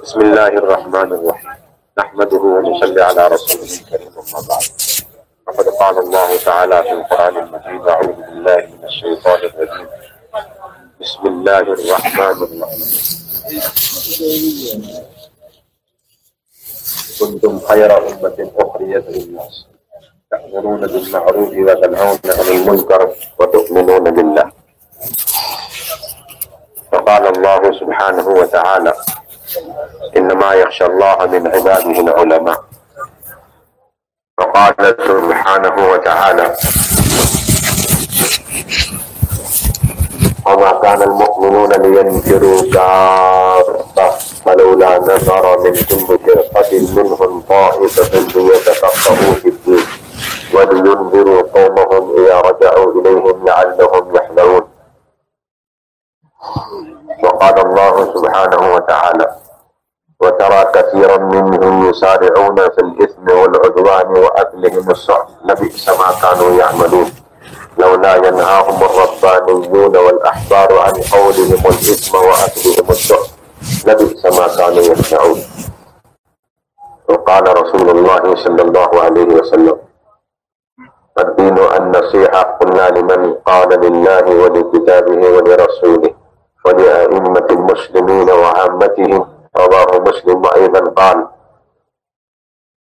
بسم الله الرحمن الرحيم نحمده ونصلي على رسوله الكريم أما بعد فقد قال الله تعالى في القرآن المجيد أعوذ بالله من الشيطان الرجيم بسم الله الرحمن الرحيم كنتم خير أمة أخرجت للناس تأمرون بالمعروف وتنهون عن المنكر وتؤمنون بالله. فقال الله سبحانه وتعالى إنما يخشى الله من عباده العلماء. وقال سبحانه وتعالى وما كان المؤمنون لينفروا كافة فلولا نفر من كل فرقة منهم طائفة ليتفقهوا في الدين ولينذروا قومهم إذا رجعوا إليهم لعلهم يحذرون. وقال الله سبحانه وتعالى وترى كثيرا منهم يسارعون في الإثم والعدوان وأكلهم السحت لبئس ما كانوا يعملون لولا ينهاهم الربانيون والأحبار عن قولهم الإثم وأكلهم السحت لبئس ما كانوا يصنعون. وقال رسول الله صلى الله عليه وسلم الدين النصيحة قلنا لمن قال لله ولكتابه ولرسوله ولأئمة المسلمين وعامتهم. رواه مسلم. أيضا قال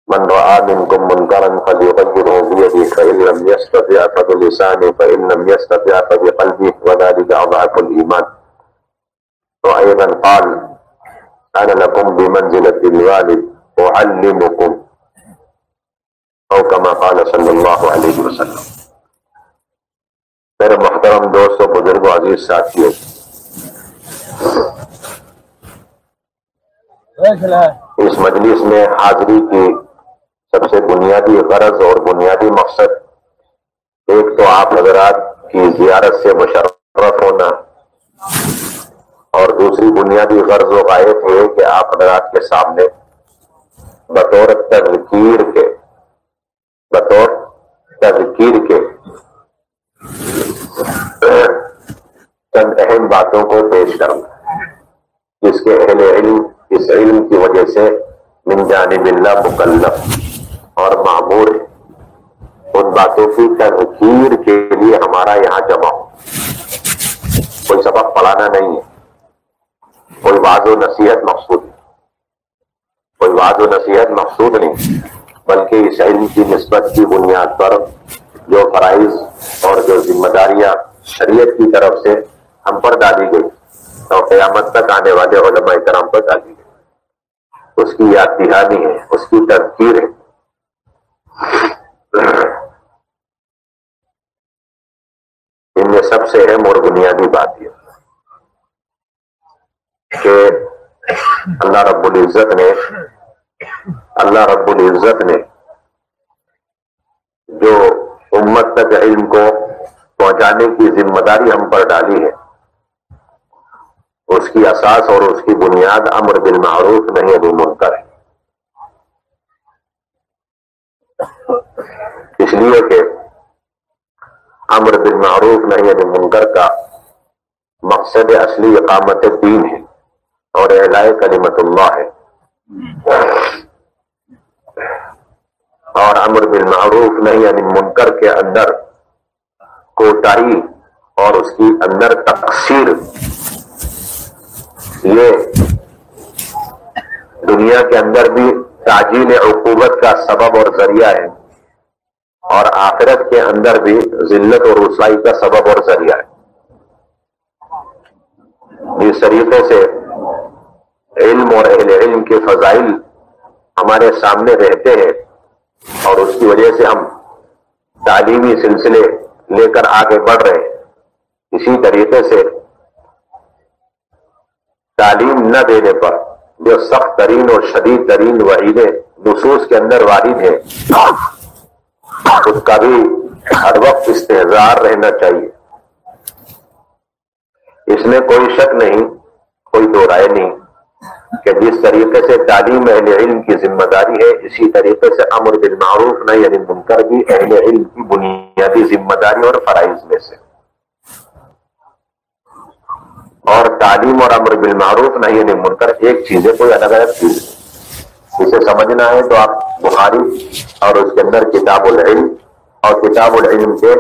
من رأى منكم منكرا فليغيره بيده فإن لم يستطع فبلسانه فإن لم يستطع فبقلبه وذلك أضعف الإيمان. وأيضا قال أنا لكم بمنزلة الوالد أعلمكم أو كما قال صلی اللہ علیہ وسلم. میرے محترم دوستوں، بزرگوں، عزیز ساتھیوں، اس مجلس میں حاضری کی سب سے بنیادی غرض اور بنیادی مقصد ایک تو آپ حضرات کی زیارت سے مشرف ہونا اور دوسری بنیادی غرض و غایت ہے کہ آپ حضرات کے سامنے بطور تذکیر کے چند اہم باتوں کو پیش کروں جس کے اہل علم اس علم کی وجہ سے من جانب اللہ مکلف اور معمور ہے. ان باتوں کی تذکیر کے لیے ہمارا یہاں جمع ہو. کوئی سبق پڑھانا نہیں ہے، کوئی وعظ و نصیحت مقصود نہیں، بلکہ اس علم کی نسبت کی بنیاد پر جو فرائض اور جو ذمہ داریاں شریعت کی طرف سے ہم پر ڈالی گئی اور قیامت تک آنے والے علماء کرام پر ڈالی گئی، اس کی یاد دہانی ہے، اس کی تذکیر ہے. ان میں سب سے اہم اور بنیادی بات یہ کہ اللہ رب العزت نے جو امت تک علم کو پہنچانے کی ذمہ داری ہم پر ڈالی ہے، اس کی اساس اور اس کی بنیاد امر بالمعروف نہی عن المنکر ہے. اس لیے کہ امر بالمعروف نہی عن المنکر کا مقصد اصلی اقامت دین ہے اور اعلاء کلمت اللہ ہے، اور امر بالمعروف نہی عن المنکر کے اندر کوتاہی اور اس کی اندر تقصیر یہ دنیا کے اندر بھی تعجیل عقوبت کا سبب اور ذریعہ ہے اور آخرت کے اندر بھی ذلت اور رسوائی کا سبب اور ذریعہ ہے. اس طریقے سے علم اور اہل علم کے فضائل ہمارے سامنے رہتے ہیں اور اس کی وجہ سے ہم تعلیمی سلسلے لے کر آگے بڑھ رہے ہیں. اسی طریقے سے تعلیم نہ دینے پر جو سخت ترین اور شدید ترین وعیدیں نصوص کے اندر وارد ہیں اس کا بھی ہر وقت استحضار رہنا چاہیے. اس میں کوئی شک نہیں، کوئی دو رائے نہیں کہ جس طریقے سے تعلیم اہل علم کی ذمہ داری ہے، اسی طریقے سے امر بالمعروف نہی عن المنکر بھی اہل علم کی بنیادی ذمہ داری اور فرائض میں سے. اور تعلیم اور امر بالمعروف نہی عن المنکر ایک چیز ہے، کوئی الگ الگ چیز ہے۔ اسے سمجھنا ہے تو آپ بخاری اور اس کے اندر کتاب العلم اور کتاب العلم کے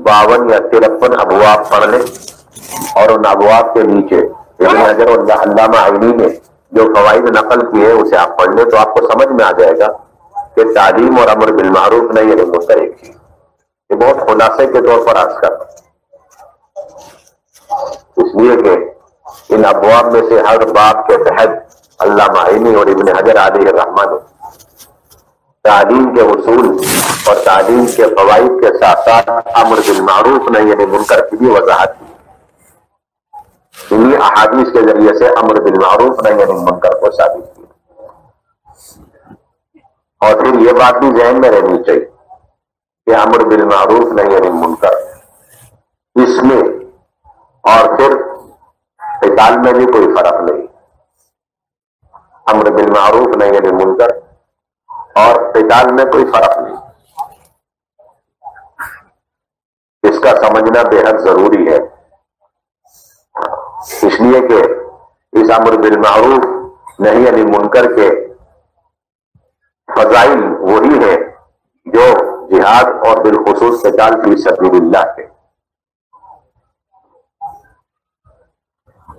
52 یا 53 ابواب پڑھ لیں، اور ان ابواب کے نیچے ابن حجر اور علامہ عینی نے جو فوائد نقل کیے اسے آپ پڑھ لیں تو آپ کو سمجھ میں آ جائے گا کہ تعلیم اور امر بالمعروف نہی عن المنکر ایک چیز۔ یہ بہت خلاصے کے طور پر عرض کر، اس لیے کہ ان ابواب میں سے ہر باب کے تحت علامہ عینی اور ابن حجر علیہ الرحمہ نے تعلیم کے اصول اور تعلیم کے فوائد کے ساتھ ساتھ امر بالمعروف نہی عن المنکر کی بھی وضاحت کی۔ انہی احادیث کے ذریعے سے امر بالمعروف نہی عن المنکر کو ثابت کیا۔ اور پھر یہ بات بھی ذہن میں رہنی چاہیے کہ امر بالمعروف نہی عن المنکر اس میں اور پھر قتال میں بھی کوئی فرق نہیں۔ امر بالمعروف نہی عن المنکر اور قتال میں کوئی فرق نہیں، اس کا سمجھنا بے حد ضروری ہے، اس لیے کہ اس امر بالمعروف نہی عن المنکر کے فضائل وہی ہیں جو جہاد اور بالخصوص قتال فی سبیل اللہ کے۔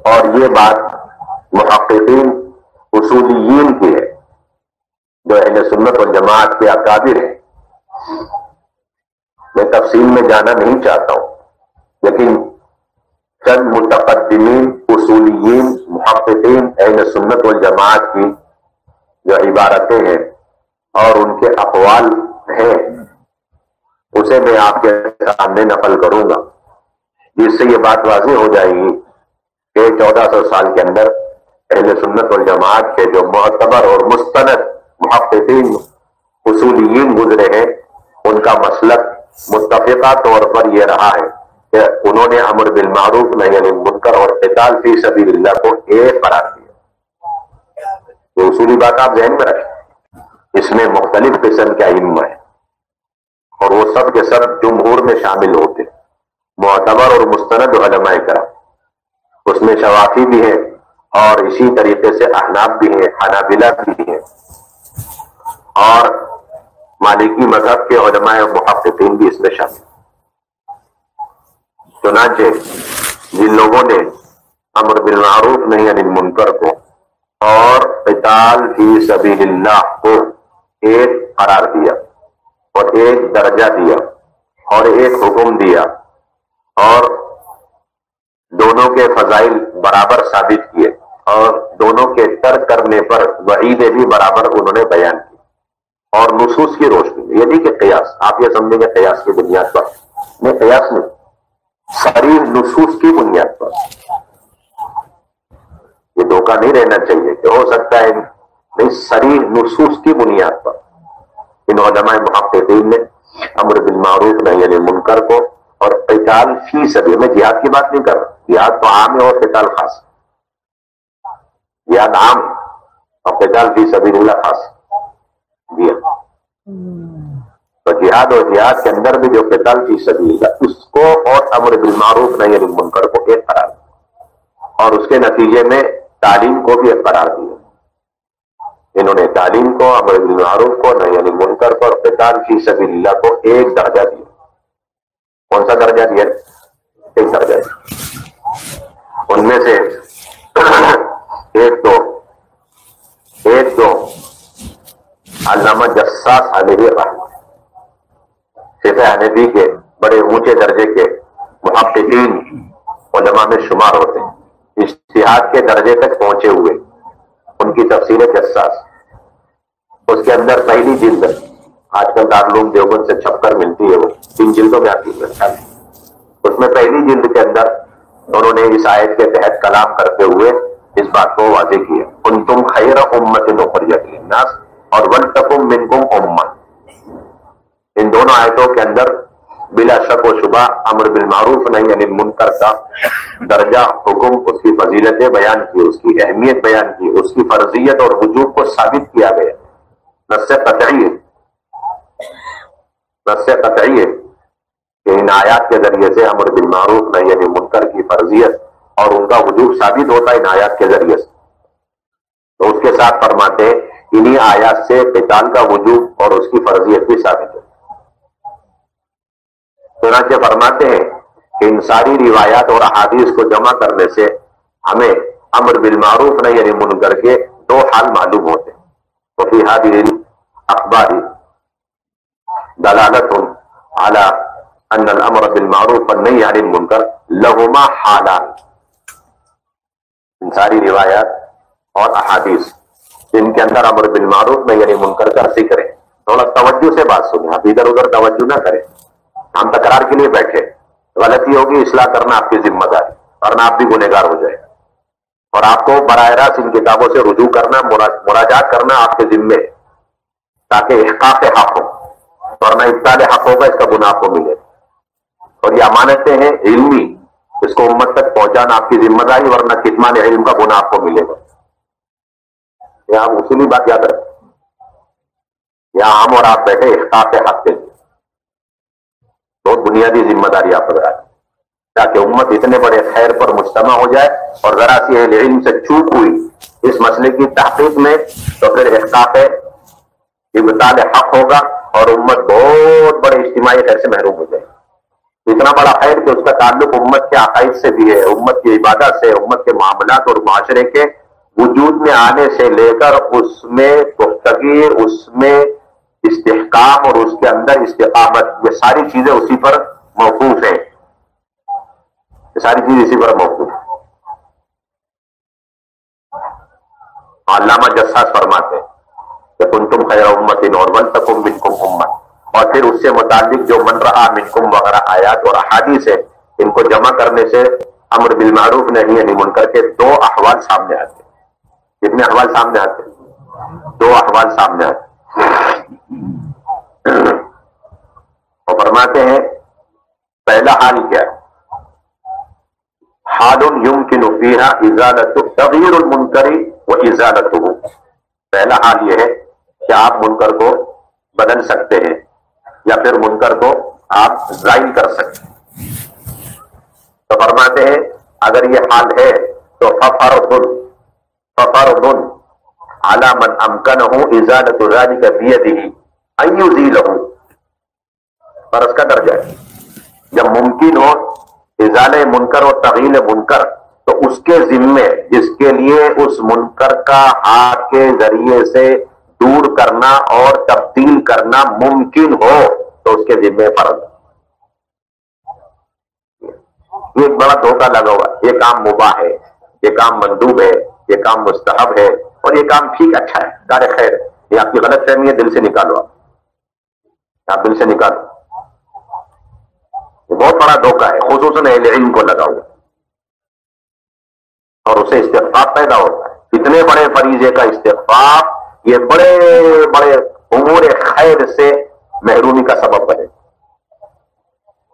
اور یہ بات محققین اصولیین کی ہے جو اہل سنت والجماعت کے اکابر ہیں۔ میں تفصیل میں جانا نہیں چاہتا ہوں، لیکن چند متقدمین اصولیین محققین اہل سنت والجماعت کی جو عبارتیں ہیں اور ان کے اقوال ہیں اسے میں آپ کے سامنے نقل کروں گا، جس سے یہ بات واضح ہو جائے گی کہ 1400 سال کے اندر اہل سنت والجماعت کے جو معتبر اور مستند محققین اصولیین گزرے ہیں ان کا مسلک متفقہ طور پر یہ رہا ہے کہ انہوں نے امر بالمعروف نہی عن المنکر اور قتال فی سبیل اللہ کو ایک قرار دیا۔ یہ اصولی بات آپ ذہن میں رکھیں۔ اس میں مختلف قسم کے ائمہ ہیں اور وہ سب کے سب جمہور میں شامل ہوتے ہیں، معتبر اور مستند علماء کرام۔ اس میں شوافی بھی ہیں اور اسی طریقے سے احناف بھی ہیں، حنابلہ بھی ہیں، اور مالکی مذہب کے علماء و محققین بھی اس میں شامل۔ چنانچہ جن لوگوں نے امر بالمعروف نہی عن المنکر کو اور قتال فی سبیل اللہ کو ایک قرار دیا اور ایک درجہ دیا اور ایک حکم دیا اور دونوں کے فضائل برابر ثابت کیے اور دونوں کے ترک کرنے پر وعیدیں بھی برابر انہوں نے بیان کی، اور نصوص کی روشنی میں، یہ نہیں کہ قیاس آپ یہ سمجھیں گے قیاس کی بنیاد پر، نہیں قیاس نہیں، صریح نصوص کی بنیاد پر۔ یہ دھوکہ نہیں رہنا چاہیے کہ ہو سکتا ہے نہیں، صریح نصوص کی بنیاد پر ان علماء محققین نے امر بالمعروف نہی عن المنکر کو اور قتال فی سبیل، میں جہاد کی بات نہیں کر رہا، جہاد تو عام ہے اور قتال خاص، جہاد عام اور قتال فی سبیل اللہ خاص۔ جی ہاں، تو جہاد اور جہاد کے اندر بھی جو قتال فی سبیل اللہ اس کو اور امر بالمعروف نہی عن المنکر کو ایک قرار دیا، اور اس کے نتیجے میں تعلیم کو بھی ایک قرار دیا۔ انہوں نے تعلیم کو، امر بالمعروف کو، نہی عن المنکر کو اور قتال فی سبیل اللہ کو ایک درجہ دیا۔ کون سا درجہ دیا؟ ایک درجہ دیا۔ ان میں سے ایک تو علامہ جساس علیہ الرحمہ فقہ حنفی کے بڑے اونچے درجے کے محققین علماء میں شمار ہوتے ہیں، اجتہاد کے درجے تک پہنچے ہوئے، ان کی تفسیر جساس، اس کے اندر پہلی جلد آج کل دارالعلوم دیوبند سے چھپ کر ملتی ہے، وہ 3 جلدوں میں آتی ہے، اس میں پہلی جلد کے اندر انہوں نے اس آیت کے تحت کلام کرتے ہوئے اس بات کو واضح کیا، کنتم خیر امۃ اخرجت للناس اور ولتکم منکم امۃ۔ ان دونوں آیتوں کے اندر بلا شک و شبہ امر بالمعروف نہی عن المنکر کا درجہ، حکم، اس کی فضیلتیں بیان کی، اس کی اہمیت بیان کی، اس کی فرضیت اور وجوب کو ثابت کیا گیا۔ نص قطعی ہے کہ ان آیات کے ذریعے سے امر بالمعروف نہی عن المنکر کی فرضیت اور ان کا وجوب ثابت ہوتا ہے ان آیات کے ذریعے سے. تو اس کے ساتھ فرماتے ہیں انہی آیات سے قتال کا وجوب اور اس کی فرضیت بھی ثابت ہے. چنانچہ فرماتے ہیں کہ ان ساری روایات اور احادیث کو جمع کرنے سے ہمیں امر بالمعروف نہی عن المنکر کے دو حال معلوم ہوتے ہیں. وفی هذه الاخبار دلالت على ان الامر بالمعروف والنهي عن المنکر لهما حالان. ان ساری روایات اور احادیث جن کے اندر امر بالمعروف نہی عن المنکر کا ذکر ہے. تھوڑا توجہ سے بات سنیں, آپ ادھر ادھر توجہ نہ کریں. ہم تکرار کے لیے بیٹھے, غلطی ہوگی اصلاح کرنا آپ کی ذمہ داری, ورنہ آپ بھی گنہگار ہو جائے. اور آپ کو براہ راست ان کتابوں سے رجوع کرنا, مراجعات کرنا آپ کے ذمے, تاکہ احقاق حق ہو, ورنہ ابطال حق ہوگا, اس کا گناہ آپ کو ملے. اور یہ امانتیں ہیں علمی, اس کو امت تک پہنچانا آپ کی ذمہ داری, ورنہ کتمان علم کا گناہ آپ کو ملے گا. یہ آپ اصولی بات یاد رکھیں. یہاں ہم اور آپ بیٹھے احقاق حق کے لیے, بہت بنیادی ذمہ داری آپ پر آئی, تاکہ امت اتنے بڑے خیر پر مجتمع ہو جائے, اور ذرا سی اہل علم سے چوک ہوئی اس مسئلے کی تحقیق میں تو پھر احقاق ابطال حق ہوگا, اور امت بہت بڑے اجتماعی خیر سے محروم ہو جائے. اتنا بڑا خیر کہ اس کا تعلق امت کے عقائد سے بھی ہے, امت کی عبادت سے, امت کے معاملات اور معاشرے کے وجود میں آنے سے لے کر اس میں پختگی, اس میں استحکام اور اس کے اندر استقامت, یہ ساری چیزیں اسی پر موقوف ہیں. یہ ساری چیز اسی پر موقوف ہے. علامہ جساس فرماتے ہیں کہ کنتم خیر امت اور ولتکم منکم امت, اور پھر اس سے متعلق جو من رآ منکم وغیرہ آیات اور احادیث ہیں, ان کو جمع کرنے سے امر بالمعروف نہی عن المنکر کے دو احوال سامنے آتے ہیں. کتنے احوال سامنے آتے ہیں؟ دو احوال سامنے آتے ہیں. اور فرماتے ہیں پہلا حال کیا ہے؟ حال یمکن فیہا ازالت تغییر المنکر و ازالتہ. پہلا حال یہ ہے کہ آپ منکر کو بدل سکتے ہیں, یا پھر منکر کو آپ زائل کر سکتے ہیں. تو فرماتے ہیں اگر یہ حال ہے تو ففرض علی من امکنہ ازالت ذلک بیدہ ان یزیلہ. فرض کا درجہ ہے, جب ممکن ہو ازالہ منکر اور تغییر منکر, تو اس کے ذمے جس کے لیے اس منکر کا ہاتھ کے ذریعے سے دور کرنا اور تبدیل کرنا ممکن ہو, تو اس کے ذمے فرض. یہ ایک بڑا دھوکہ لگا ہوا, یہ کام مباح ہے, یہ کام مندوب ہے, یہ کام مستحب ہے, اور یہ کام ٹھیک اچھا ہے, کار خیر ہے. یہ آپ کی غلط فہمی ہے, دل سے نکالو, آپ دل سے نکالو. یہ بہت بڑا دھوکہ ہے, خصوصاً اہل علم کو لگا ہوا, اور اسے استغفار پیدا ہوتا ہے. اتنے بڑے فریضے کا استغفار یہ بڑے بڑے امور خیر سے محرومی کا سبب بنے.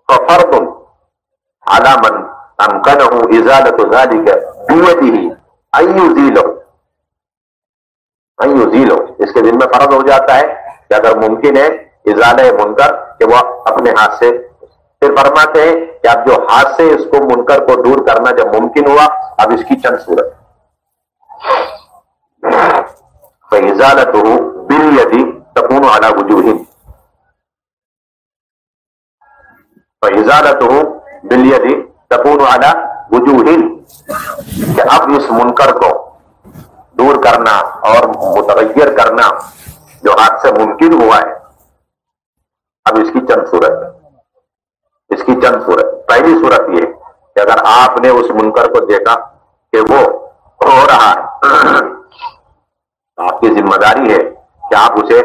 ففرض علی من امکنہ ازالت ذلک بیدہ ان یزیلہ. اس کے ذمہ فرض ہو جاتا ہے کہ اگر ممکن ہے ازالہ منکر, کہ وہ اپنے ہاتھ سے. پھر فرماتے ہیں کہ اب جو ہاتھ سے اس کو منکر کو دور کرنا جب ممکن ہوا, اب اس کی چند صورت. فَإِزَالَتُهُ بِالْيَدِ تَكُونُ عَلَى وُجُوهٍ. فَإِزَالَتُهُ بِالْيَدِ تَكُونُ عَلَى وُجُوهٍ, کہ اب اس منکر کو دور کرنا اور متغیر کرنا جو ہاتھ سے ممکن ہوا ہے, اب اس کی چند صورت ہے. اس کی چند صورت. پہلی صورت یہ کہ اگر آپ نے اس منکر کو دیکھا کہ وہ ہو رہا ہے, آپ کی ذمہ داری ہے کہ آپ اسے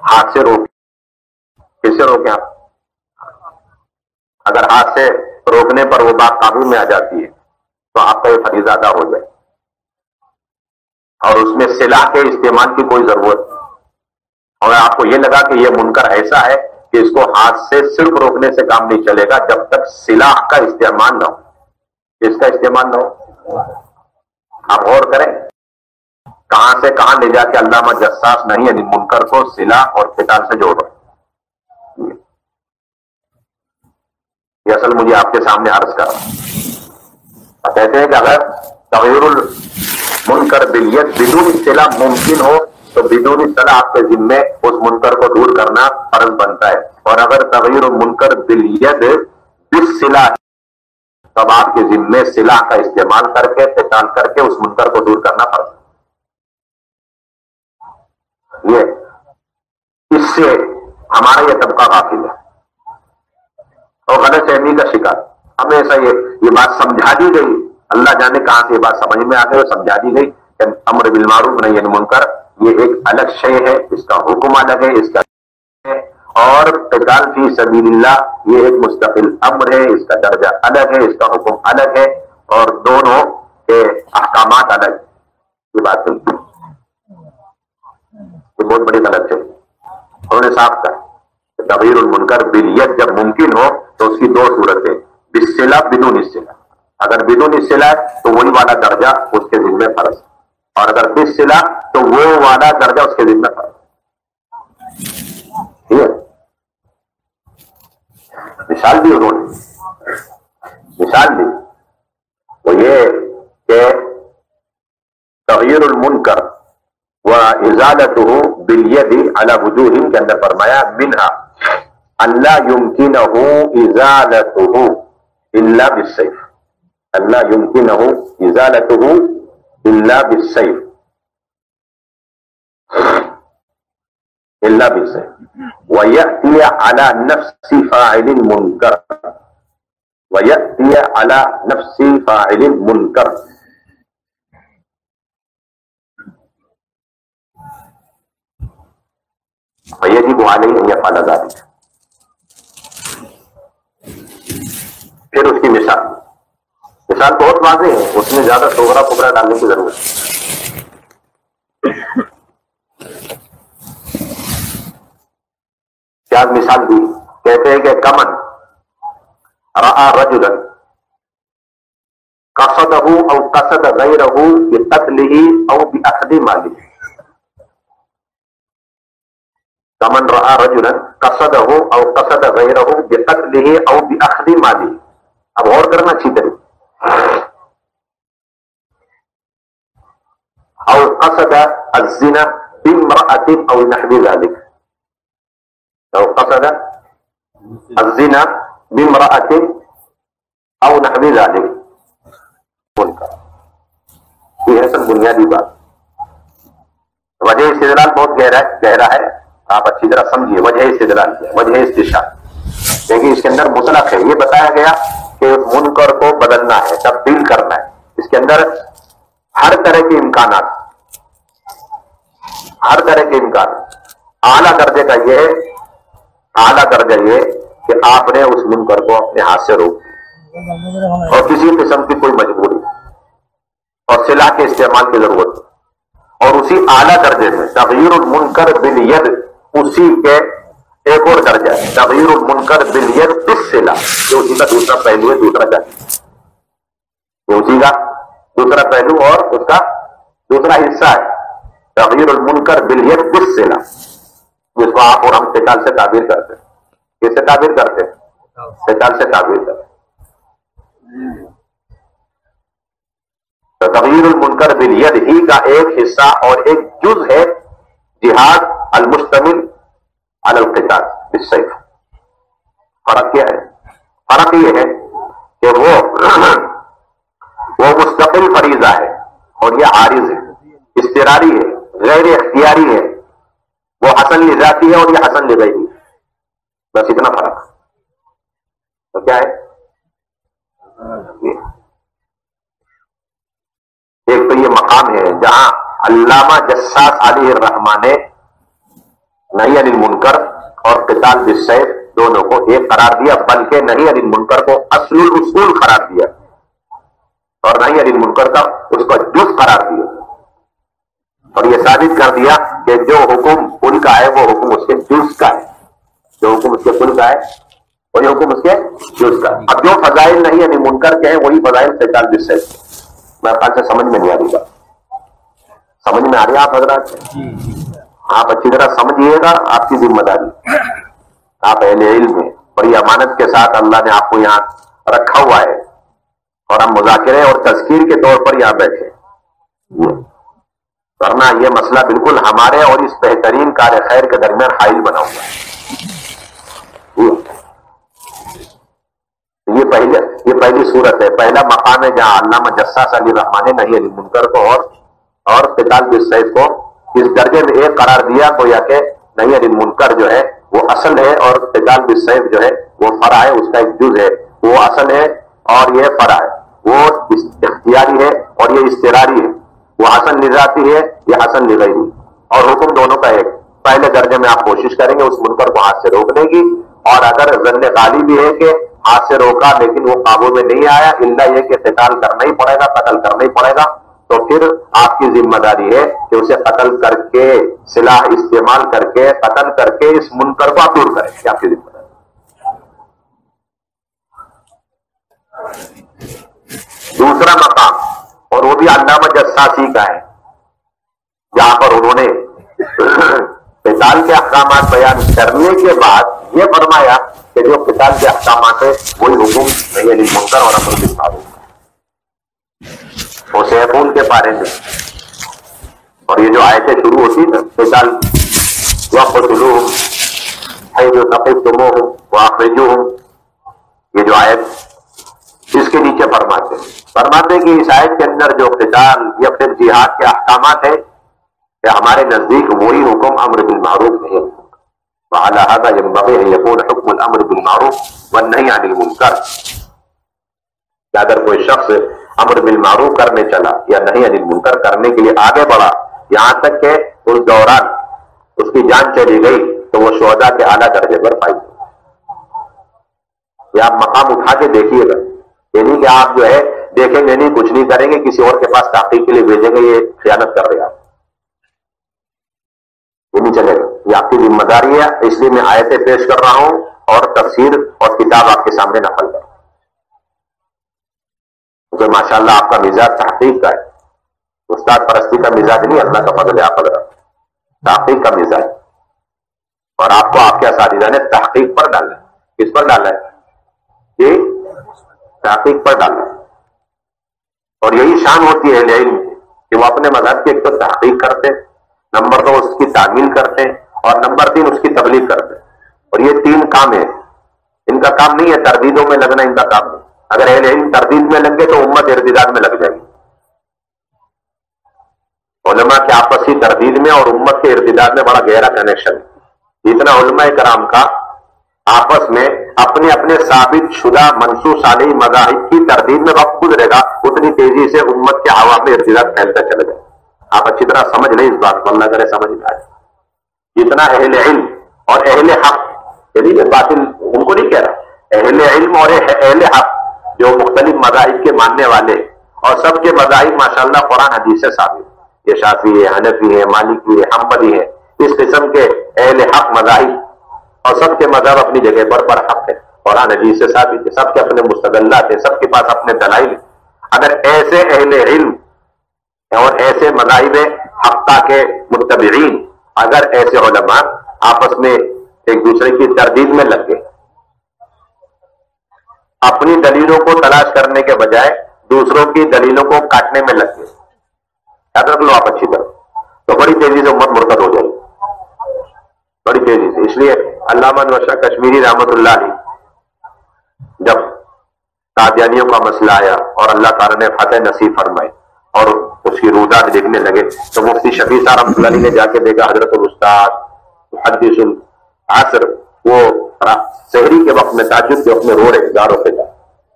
ہاتھ سے روکیں. کس سے روکیں آپ؟ اگر ہاتھ سے روکنے پر وہ بات قابو میں آ جاتی ہے تو آپ کا یہ فریضہ ادا ہو جائے, اور اس میں سلاح کے استعمال کی کوئی ضرورت نہیں. اور آپ کو یہ لگا کہ یہ منکر ایسا ہے کہ اس کو ہاتھ سے صرف روکنے سے کام نہیں چلے گا جب تک سلاح کا استعمال نہ ہو. اس کا استعمال نہ ہو. آپ غور کریں کہاں سے کہاں لے جا کے علامہ جساس نہیں, یعنی منکر کو سلاح اور قتال سے جوڑ رہا. یہ اصل مجھے آپ کے سامنے عرض کر رہا. کہتے ہیں کہ اگر تغیر المنکر بالید بدون اصطلاح ممکن ہو تو بدون اصطلاح آپ کے ذمے اس منکر کو دور کرنا فرض بنتا ہے، اور اگر تغیر المنکر بالید بالصلاح تب آپ کے ذمے صلاح کا استعمال کر کے قتال کر کے اس منکر کو دور کرنا فرض. یہ اس سے ہمارا یہ طبقہ غافل ہے اور غلط فہمی کا شکار. ہمیشہ یہ بات سمجھا دی گئی، اللہ جانے کہاں سے یہ بات سمجھ میں آ گئی اور سمجھا دی گئی کہ امر بالمعروف نہی عن المنکر یہ ایک الگ شے ہے، اس کا حکم الگ ہے، اس کا ہے، اور قتال فی سبیل اللہ یہ ایک مستقل امر ہے، اس کا درجہ الگ ہے، اس کا حکم الگ ہے، اور دونوں کے احکامات الگ. یہ بات بالکل یہ بہت بڑی غلط ہے. انہوں نے صاف کہا کہ تغیر المنکر بالید جب ممکن ہو تو اس کی دو صورتیں، بالصلاح بدون اصطلاح. اگر بدون اصطلاح تو وہی والا درجہ اس کے ذمہ فرض، اور اگر بالصلاح تو وہ والا درجہ اس کے ذمہ فرض. ٹھیک ہے. مثال دی انہوں نے، مثال دی وہ یہ کہ تغیر المنکر وازالته بالید علی وجوہ کے اندر فرمایا منها ان لا يمكنه ازالته الا بالسيف، ان لا يمكنه ازالته الا بالسيف الا بالسيف ويأتي على نفس فاعل المنکر ويأتي على نفس فاعل المنکر. فيجب عليه ان يفعل ذلك. پھر اس کی مثال بہت واضح ہے، اس میں زیادہ ٹوکرا پکڑا ڈالنے کی ضرورت ہے. کیا مثال دی؟ کہتے ہیں کہ کمن رأى رجلا قصده او قصد غيره بقتله او بأخذ ماله. کمن رأى رجلا قصده او قصد غيره بقتله او بأخذ ماله. اب غور کرنا اچھی طرح. او قصد الزنا بامرأة او نحو ذلك، او قصد الزنا بامرأة او نحو ذلك. یہ ہے سب بنیادی بات. وجہ استدلال بہت گہرا ہے، آپ اچھی طرح سمجھیے. وجہ استدلال کیا؟ وجہ استشہاد، لیکن اس کے اندر مطلق ہے. یہ بتایا گیا کہ منکر کو بدلنا ہے، تبدیل کرنا ہے. اس کے اندر ہر طرح کے امکانات، ہر طرح کے امکان. اعلیٰ درجے کا یہ ہے، اعلیٰ درجہ یہ کہ آپ نے اس منکر کو اپنے ہاتھ سے روک اور کسی قسم کی کوئی مجبوری اور سلاح کے استعمال کی ضرورت. اور اسی اعلیٰ درجے میں تغیر المنکر بالید، اسی کے ایک اور درجہ ہے تغیر المنکر بالید بالصلاح، جو اسی کا دوسرا پہلو ہے، دوسرا درجہ، یہ اسی کا دوسرا پہلو اور اس کا دوسرا حصہ ہے. تغیر المنکر بالید بالصلاح، جس کو آپ اور ہم قتال سے تعبیر کرتے ہیں. کس سے تعبیر کرتے ہیں؟ قتال سے تعبیر کرتے ہیں. تغیر المنکر بالید ہی کا ایک حصہ اور ایک جز ہے جہاد المشتمل علی القتال بالسیف. فرق کیا ہے؟ فرق یہ ہے کہ وہ مستقل فریضہ ہے اور یہ عارض ہے، اضطراری ہے، غیر اختیاری ہے. وہ حسن لذاتی ہے اور یہ حسن لغیری ہے. بس اتنا فرق. تو کیا ہے؟ ایک تو یہ مقام ہے جہاں علامہ جساس علیہ الرحمٰن نے نہی عن المنکر اور قتال بالسیف دونوں کو ایک قرار دیا، بلکہ نہی عن المنکر کو اصل الاصول قرار دیا اور نہی عن المنکر کا اس کا جز قرار دیا، اور یہ ثابت کر دیا کہ جو حکم ان کا ہے وہ حکم اس کے جز کا ہے، جو حکم اس کے کل کا ہے وہی حکم اس کے جز کا. اب جو فضائل نہی عن المنکر کے ہیں وہی فضائل قتال بالسیف. میں خیال سے سمجھ میں نہیں آ رہی بات. سمجھ میں آ رہی ہے آپ حضرات؟ آپ اچھی طرح سمجھیے گا، آپ کی ذمہ داری. آپ اہل علم ہیں، بڑی امانت کے ساتھ اللہ نے آپ کو یہاں رکھا ہوا ہے. اور ہم مذاکرے اور تذکیر کے طور پر یہاں بیٹھے، ورنہ یہ مسئلہ بالکل ہمارے اور اس بہترین کار خیر کے درمیان حائل بنا ہوا ہے۔ یہ پہلی صورت ہے، پہلا مقام ہے جہاں علامہ جساس علی رحمٰن نے نہی عن المنکر کو اور قتال بالسیف کو اس درجے میں ایک قرار دیا گویا کہ نہی عن المنکر جو ہے وہ اصل ہے اور قتال بالسیف جو ہے وہ فرع ہے، اس کا ایک جز ہے، وہ اصل ہے اور یہ فرع ہے، وہ اختیاری ہے اور یہ اضطراری ہے، وہ حسن لذاتی ہے، یہ حسن لغیری، اور حکم دونوں کا ایک۔ پہلے درجے میں آپ کوشش کریں گے اس منکر کو ہاتھ سے روکنے کی، اور اگر ظن غالب بھی ہے کہ ہاتھ سے روکا لیکن وہ قابو میں نہیں آیا، الا یہ کہ قتال کرنا ہی پڑے گا، قتل کرنا ہی پڑے گا، تو پھر آپ کی ذمہ داری ہے کہ اسے قتل کر کے، سلاح استعمال کر کے، قتل کر کے اس منکر کو آپ دور کریں، کیا آپ کی ذمہ داری۔ دوسرا مقام، اور وہ بھی علامہ جساسی کا ہے، جہاں پر انہوں نے قتال کے احکامات بیان کرنے کے بعد یہ فرمایا کہ جو قتال کے احکامات ہے وہی حکم نہی عن المنکر اور امر بالمعروف اور سیفون کے بارے میں۔ اور یہ جو آیتیں شروع ہوتی نا، قتال وقتلوہم حیث ثقفتموہم واخرجوہم، یہ جو آیت اس کے نیچے فرماتے ہیں کہ اس آیت کے اندر جو قتال یا پھر جہاد کے احکامات ہے کہ ہمارے نزدیک وہی حکم امر بالمعروف نہیں ہے، وعلی ھذا ينبغي ان يكون حکم الامر بالمعروف والنہی عن المنکر، کہ اگر کوئی شخص امر بالمعروف کرنے چلا یا نہی عن المنکر کرنے کے لیے آگے بڑھا، یہاں تک کہ اس دوران اس کی جان چلی گئی، تو وہ شہداء کے اعلیٰ درجے پر پائی۔ یہ آپ مقام اٹھا کے دیکھیے گا، یعنی کہ آپ جو ہے دیکھیں گے نہیں، کچھ نہیں کریں گے، کسی اور کے پاس تحقیق کے لیے بھیجیں گے، یہ خیانت کر رہے آپ، یہ نہیں چلے گا، یہ آپ کی ذمہ داری ہے۔ اس لیے میں آیتیں پیش کر رہا ہوں اور تفسیر اور کتاب آپ کے سامنے نقل کر رہا ہوں، کیونکہ ماشاءاللہ آپ کا مزاج تحقیق کا ہے، استاد پرستی کا مزاج نہیں، اللہ کا فضل عقل رہا، تحقیق کا مزاج، اور آپ کو آپ کے اساتذہ نے تحقیق پر ڈالا ہے۔ کس پر ڈالا ہے؟ یہ تحقیق پر ڈالا ہے، اور یہی شان ہوتی ہے اہل علم کہ وہ اپنے مذہب کی ایک تو تحقیق کرتے، نمبر 2 اس کی تعمیل کرتے ہیں، اور نمبر 3 اس کی تبلیغ کرتے ہیں، اور یہ 3 کام ہے، ان کا کام نہیں ہے تردیدوں میں لگنا، ان کا کام نہیں۔ اگر اہل علم تردید میں لگ گئے تو امت ارتداد میں لگ جائے گی۔ علماء کے آپسی تردید میں اور امت کے ارتداد میں بڑا گہرا کنیکشن ہے، جتنا علماء کرام کا آپس میں اپنے اپنے ثابت شدہ منصوص علیہ مذاہب کی تردید میں وقت گزرے گا، اتنی تیزی سے امت کے عوام میں ارتداد پھیلتا چلا جائے۔ آپ اچھی طرح سمجھ لیں اس بات کو، اللہ کرے سمجھ میں آئے۔ جتنا اہل علم اور اہل حق، یعنی یہ باطل ان کو نہیں کہہ رہا، اہل علم اور اہل حق جو مختلف مذاہب کے ماننے والے، اور سب کے مذاہب ماشاءاللہ قرآن حدیث سے ثابت، یہ شافعی ہے، حنفی ہے، مالکی ہے، حنبلی ہے، اس قسم کے اہل حق مذاہب، اور سب کے مذہب اپنی جگہ پر حق ہے، قرآن حدیث سے ثابت ہے، سب کے اپنے مستدلات ہیں، سب کے پاس اپنے دلائل ہیں۔ اگر ایسے اہل علم اور ایسے مذاہب حقہ کے متبعین، اگر ایسے علماء آپس میں ایک دوسرے کی تردید میں لگ گئے، اپنی دلیلوں کو تلاش کرنے کے بجائے دوسروں کی دلیلوں کو کاٹنے میں لگ گئے، یاد رکھ لو آپ اچھی طرح، تو بڑی تیزی سے امت مرتد ہو جائے گی، بڑی تیزی سے۔ اس لیے علامہ انور شاہ کشمیری رحمۃ اللہ علیہ جب قادیانیوں کا مسئلہ آیا اور اللہ تعالیٰ نے فتح نصیب فرمائی اور اس کی رودات دیکھنے لگے، تو مفتی شفیع صاحب رحمۃ اللہ علیہ نے جا کے دیکھا حضرت الاستاد محدث العصر وہ سحری کے وقت میں، تہجد کے وقت میں رو رہے گاروں پہ جا،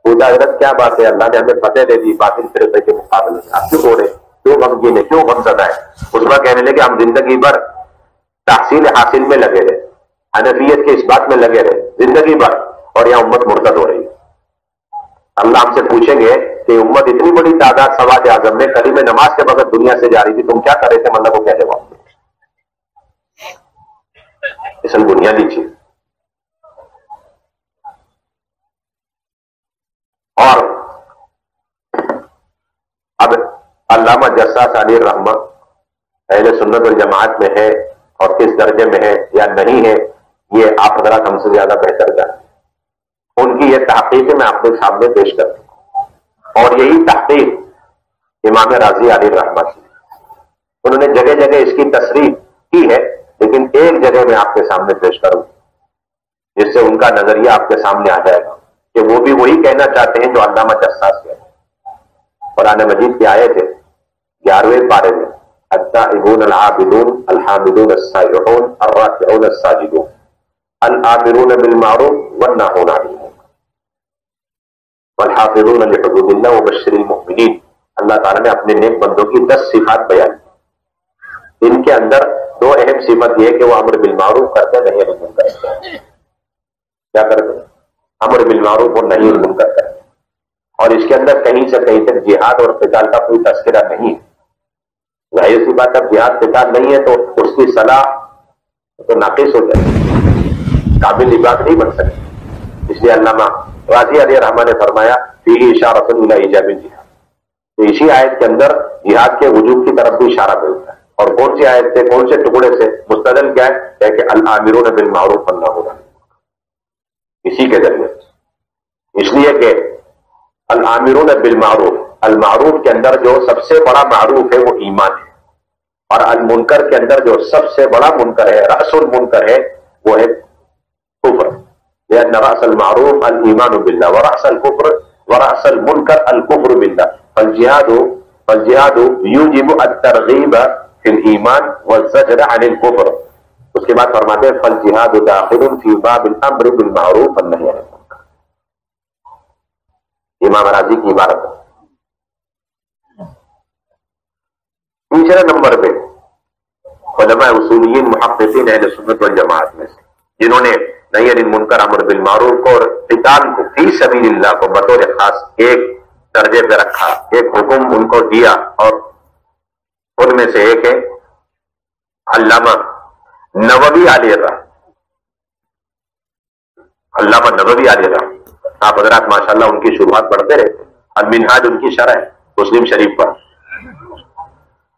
پوچھا حضرت کیا بات ہے، اللہ نے ہمیں فتح دے دی باطل فرقے کے مقابلے میں، آپ کیوں رو رہے، کیوں غمگین ہے، کیوں غمزدہ ہے؟ اس وقت کہنے لگے ہم زندگی بھر تحصیل حاصل میں لگے رہے، حنفیت کے اس بات میں لگے رہے زندگی بھر، اور یہاں امت مرتد ہو رہی ہے۔ اللہ ہم سے پوچھیں گے کہ امت اتنی بڑی تعداد سواد اعظم میں کلیم نماز کے بغیر دنیا سے جا رہی تھی، تم کیا کر رہے تھے؟ مطلب وہ کیا جواب دے؟ اصل بنیادی چیز۔ اور اب علامہ جساس علی رحمہ اہل سنت والجماعت میں ہے اور کس درجے میں ہے یا نہیں ہے، یہ آپ حضرات ہم سے زیادہ بہتر جانیں۔ ان کی یہ تحقیق میں آپ کے سامنے پیش کرتا ہوں۔ اور یہی تحقیق امام راضی علیہ الرحمہ کی، انہوں نے جگہ جگہ اس کی تصریح کی ہے، لیکن ایک جگہ میں آپ کے سامنے پیش کروں جس سے ان کا نظریہ آپ کے سامنے آ جائے گا کہ وہ بھی وہی کہنا چاہتے ہیں جو علامہ جساس کہتے ہیں۔ قرآن مجید کی آیت ہے 11ویں پارے میں، التائبون العابدون الحامدون السائحون الراکعون الساجدون الآمرون بالمعروف والناہون عن المنکر والحافظون لحدود اللہ وبشر المؤمنین۔ اللہ تعالیٰ نے اپنے نیک بندوں کی 10 صفات بیان کی، ان کے اندر 2 اہم صفت یہ کہ وہ امر بالمعروف کرتے ہیں، نہی عن المنکر کرتے ہیں۔ کیا کرتے ہیں؟ امر بالمعروف اور نہی عن المنکر کرتے ہیں، اور اس کے اندر کہیں سے کہیں تک جہاد اور قتال کا کوئی تذکرہ نہیں ہے۔ ظاہر سی بات، اب جہاد قتال نہیں ہے تو اس کی صلاح تو ناقص ہو جائے گی، قابل عبادت نہیں بن سکتی۔ اس لیے علامہ راضی علیہ الرحمہ نے فرمایا فیہ اشارۃ الی ایجاب الجہاد، تو اسی آیت کے اندر جہاد کے وجوب کی طرف بھی اشارہ ملتا ہے۔ اور کون سی آیت سے، کون سے ٹکڑے سے مستدل کیا ہے کہ الآمرون بالمعروف والناہون عن المنکر، اسی کے ذریعے، اس لیے کہ الآمرون بالمعروف، المعروف کے اندر جو سب سے بڑا معروف ہے وہ ایمان ہے، اور المنکر کے اندر جو سب سے بڑا منکر ہے، رأس المنکر ہے، وہ ہے کفر، لأن رأس المعروف الایمان باللہ ورأس الکفر ورأس المنکر الکفر باللہ، فالجہاد یوجب الترغیب فی الایمان والزجر عن الکفر۔ اس کے بعد فرماتے ہیں فالجہاد داخل فی باب الامر بالمعروف والنہی عن المنکر۔ امام راضی کی عبارت ہے۔ تیسرے نمبر پہ علماء اصولیین محققین اہل سنت والجماعت میں سے جنہوں نے نہی عن المنکر، امر بالمعروف کو اور قتال کو فی سبیل اللہ کو بطور خاص ایک درجے پہ رکھا، ایک حکم ان کو دیا، اور ان میں سے ایک ہے علامہ نووی علیہ الرحمہ۔ علامہ نووی علیہ الرحمہ، آپ حضرات ماشاءاللہ ان کی شروعات پڑھتے رہتے، المنہاج ان کی شرح ہے مسلم شریف پر،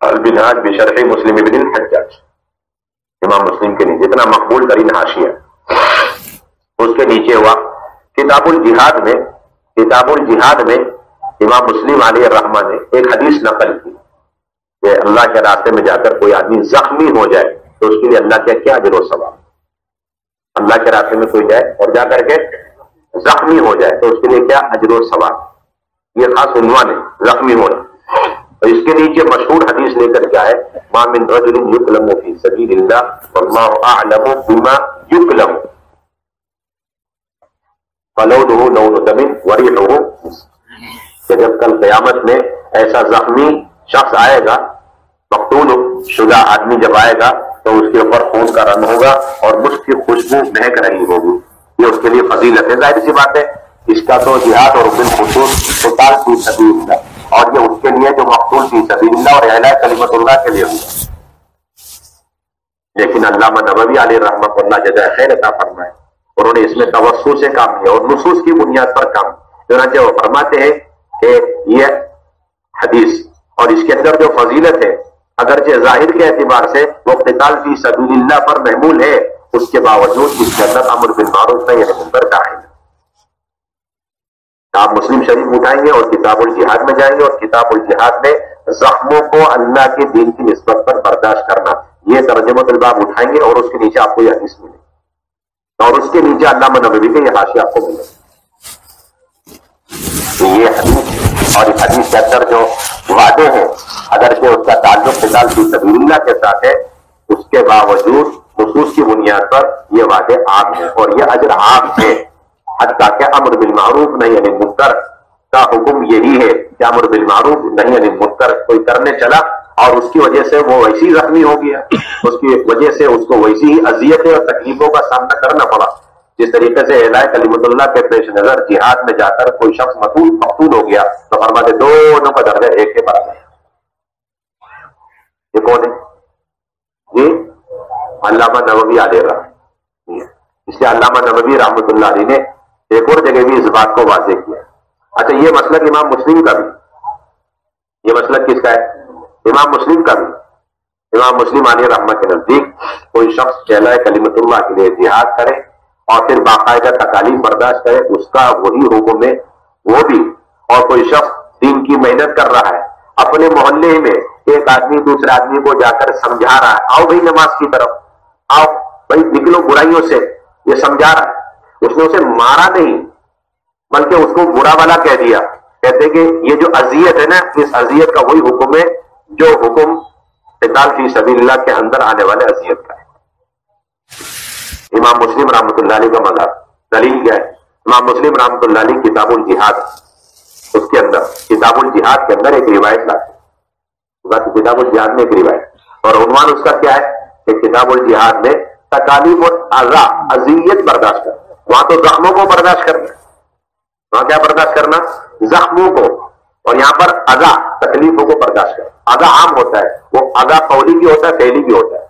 المنہاج بشرح مسلم ابن الحجاج، امام مسلم کے نیچے اتنا مقبول ترین حاشیہ، اس کے نیچے ہوا کتاب الجہاد میں امام مسلم علیہ الرحمہ نے ایک حدیث نقل کی کہ اللہ کے راستے میں جا کر کوئی آدمی زخمی ہو جائے تو اس کے لیے اللہ کے کیا اجر و ثواب، اللہ کے راستے میں کوئی جائے اور جا کر کے زخمی ہو جائے تو اس کے لیے کیا اجر و ثواب، یہ خاص عنوان ہے زخمی ہونا۔ اور اس کے نیچے مشہور حدیث لے کر کیا ہے، ما من رجل یکلم فی سبیل اللہ واللہ اعلم بما یکلم فلونہ لون دم وریحہ، کہ جب کل قیامت میں ایسا زخمی شخص آئے گا، مقتول شدہ آدمی جب آئے گا تو اس کے اوپر خون کا رنگ ہوگا اور مشک کی خوشبو مہک رہی ہوگی، یہ اس کے لیے فضیلت ہے۔ ظاہر سی بات ہے اس کا تو جہاد اور بالخصوص قتال فی سبیل اللہ، اور یہ اس کے لیے جو مقتول فی سبیل اللہ اور اعلاء کلمت اللہ کے لیے ہوا۔ لیکن علامہ نووی علیہ رحمۃ اللہ جزائے خیر عطا فرمائے، انہوں نے اس میں توسع سے کام کیا اور نصوص کی بنیاد پر کام، چنانچہ وہ فرماتے ہیں کہ یہ حدیث اور اس کے اندر جو فضیلت ہے اگرچہ ظاہر کے اعتبار سے وہ قتال فی سبیل اللہ پر محمول ہے، اس کے باوجود اس کے اندر امر بالمعروف نہی عن المنکر کا ہے۔ آپ مسلم شریف اٹھائیں گے اور کتاب الجہاد میں جائیں گے، اور کتاب الجہاد میں زخموں کو اللہ کے دین کی نسبت پر برداشت کرنا، یہ ترجمۃ الباب اٹھائیں گے اور اس کے نیچے آپ کو یہ حدیث ملے، اور اس کے نیچے علامہ نووی کے یہ حاشیہ آپ کو ملے۔ تو یہ حدیث اور اس حدیث کے اندر جو وعدے ہیں اگرچہ اس کا تعلق قتال فی سبیل اللہ کے ساتھ ہے، اس کے باوجود نصوص کی بنیاد پر یہ وعدے عام ہیں اور یہ اجر عام ہے، حتیٰ کہ امر بالمعروف نہی عن المنکر کا حکم یہی ہے کہ امر بالمعروف نہی عن المنکر کوئی کرنے چلا اور اس کی وجہ سے وہ ویسی زخمی ہو گیا، اس کی وجہ سے اس کو ویسی ہی اذیتیں اور تکلیفوں کا سامنا کرنا پڑا، جس طریقے سے اعلاء کلمت اللہ کے پیش نظر جہاد میں جا کر کوئی شخص مقتول ہو گیا تو فرماتے دونوں کا درجہ ایک کے برابر۔ یہ کون ہے؟ جی علامہ نووی علیہ الرحمہ۔ اس لیے علامہ نووی رحمۃ اللہ علیہ نے ایک اور جگہ بھی اس بات کو واضح کیا۔ اچھا، یہ مسلک امام مسلم کا بھی، یہ مسلک کس کا ہے؟ امام مسلم کا بھی۔ امام مسلم علیہ الرحمہ کے نزدیک کوئی شخص اعلاء کلمت اللہ کے لیے جہاد کرے اور پھر باقاعدہ تکالیف برداشت کرے، اس کا وہی حکم ہے وہ بھی، اور کوئی شخص دین کی محنت کر رہا ہے، اپنے محلے میں ایک آدمی دوسرے آدمی کو جا کر سمجھا رہا ہے، آؤ بھائی نماز کی طرف آؤ بھائی، نکلو برائیوں سے، یہ سمجھا رہا ہے، اس نے اسے مارا نہیں بلکہ اس کو برا والا کہہ دیا. کہتے کہ یہ جو اذیت ہے نا، اس اذیت کا وہی حکم ہے جو حکم قتال فی سبیل اللہ کے اندر آنے والے اذیت کا ہے. امام مسلم رحمۃ اللہ علیہ کا مذہب دلیل کیا ہے؟ امام مسلم رحمۃ اللہ علیہ کتاب الجہاد، اس کے اندر کتاب الجہاد کے اندر ایک روایت لاتے ہیں، کتاب الجہاد میں ایک روایت، اور عنوان اس کا کیا ہے کہ کتاب الجہاد میں تکالیف اور اذا، اذیت برداشت کرنا. وہاں تو زخموں کو برداشت کرنا، وہاں کیا برداشت کرنا؟ زخموں کو، اور یہاں پر اذا، تکلیفوں کو برداشت کرنا. اذا عام ہوتا ہے، وہ اذا قولی بھی ہوتا ہے، فعلی بھی ہوتا ہے.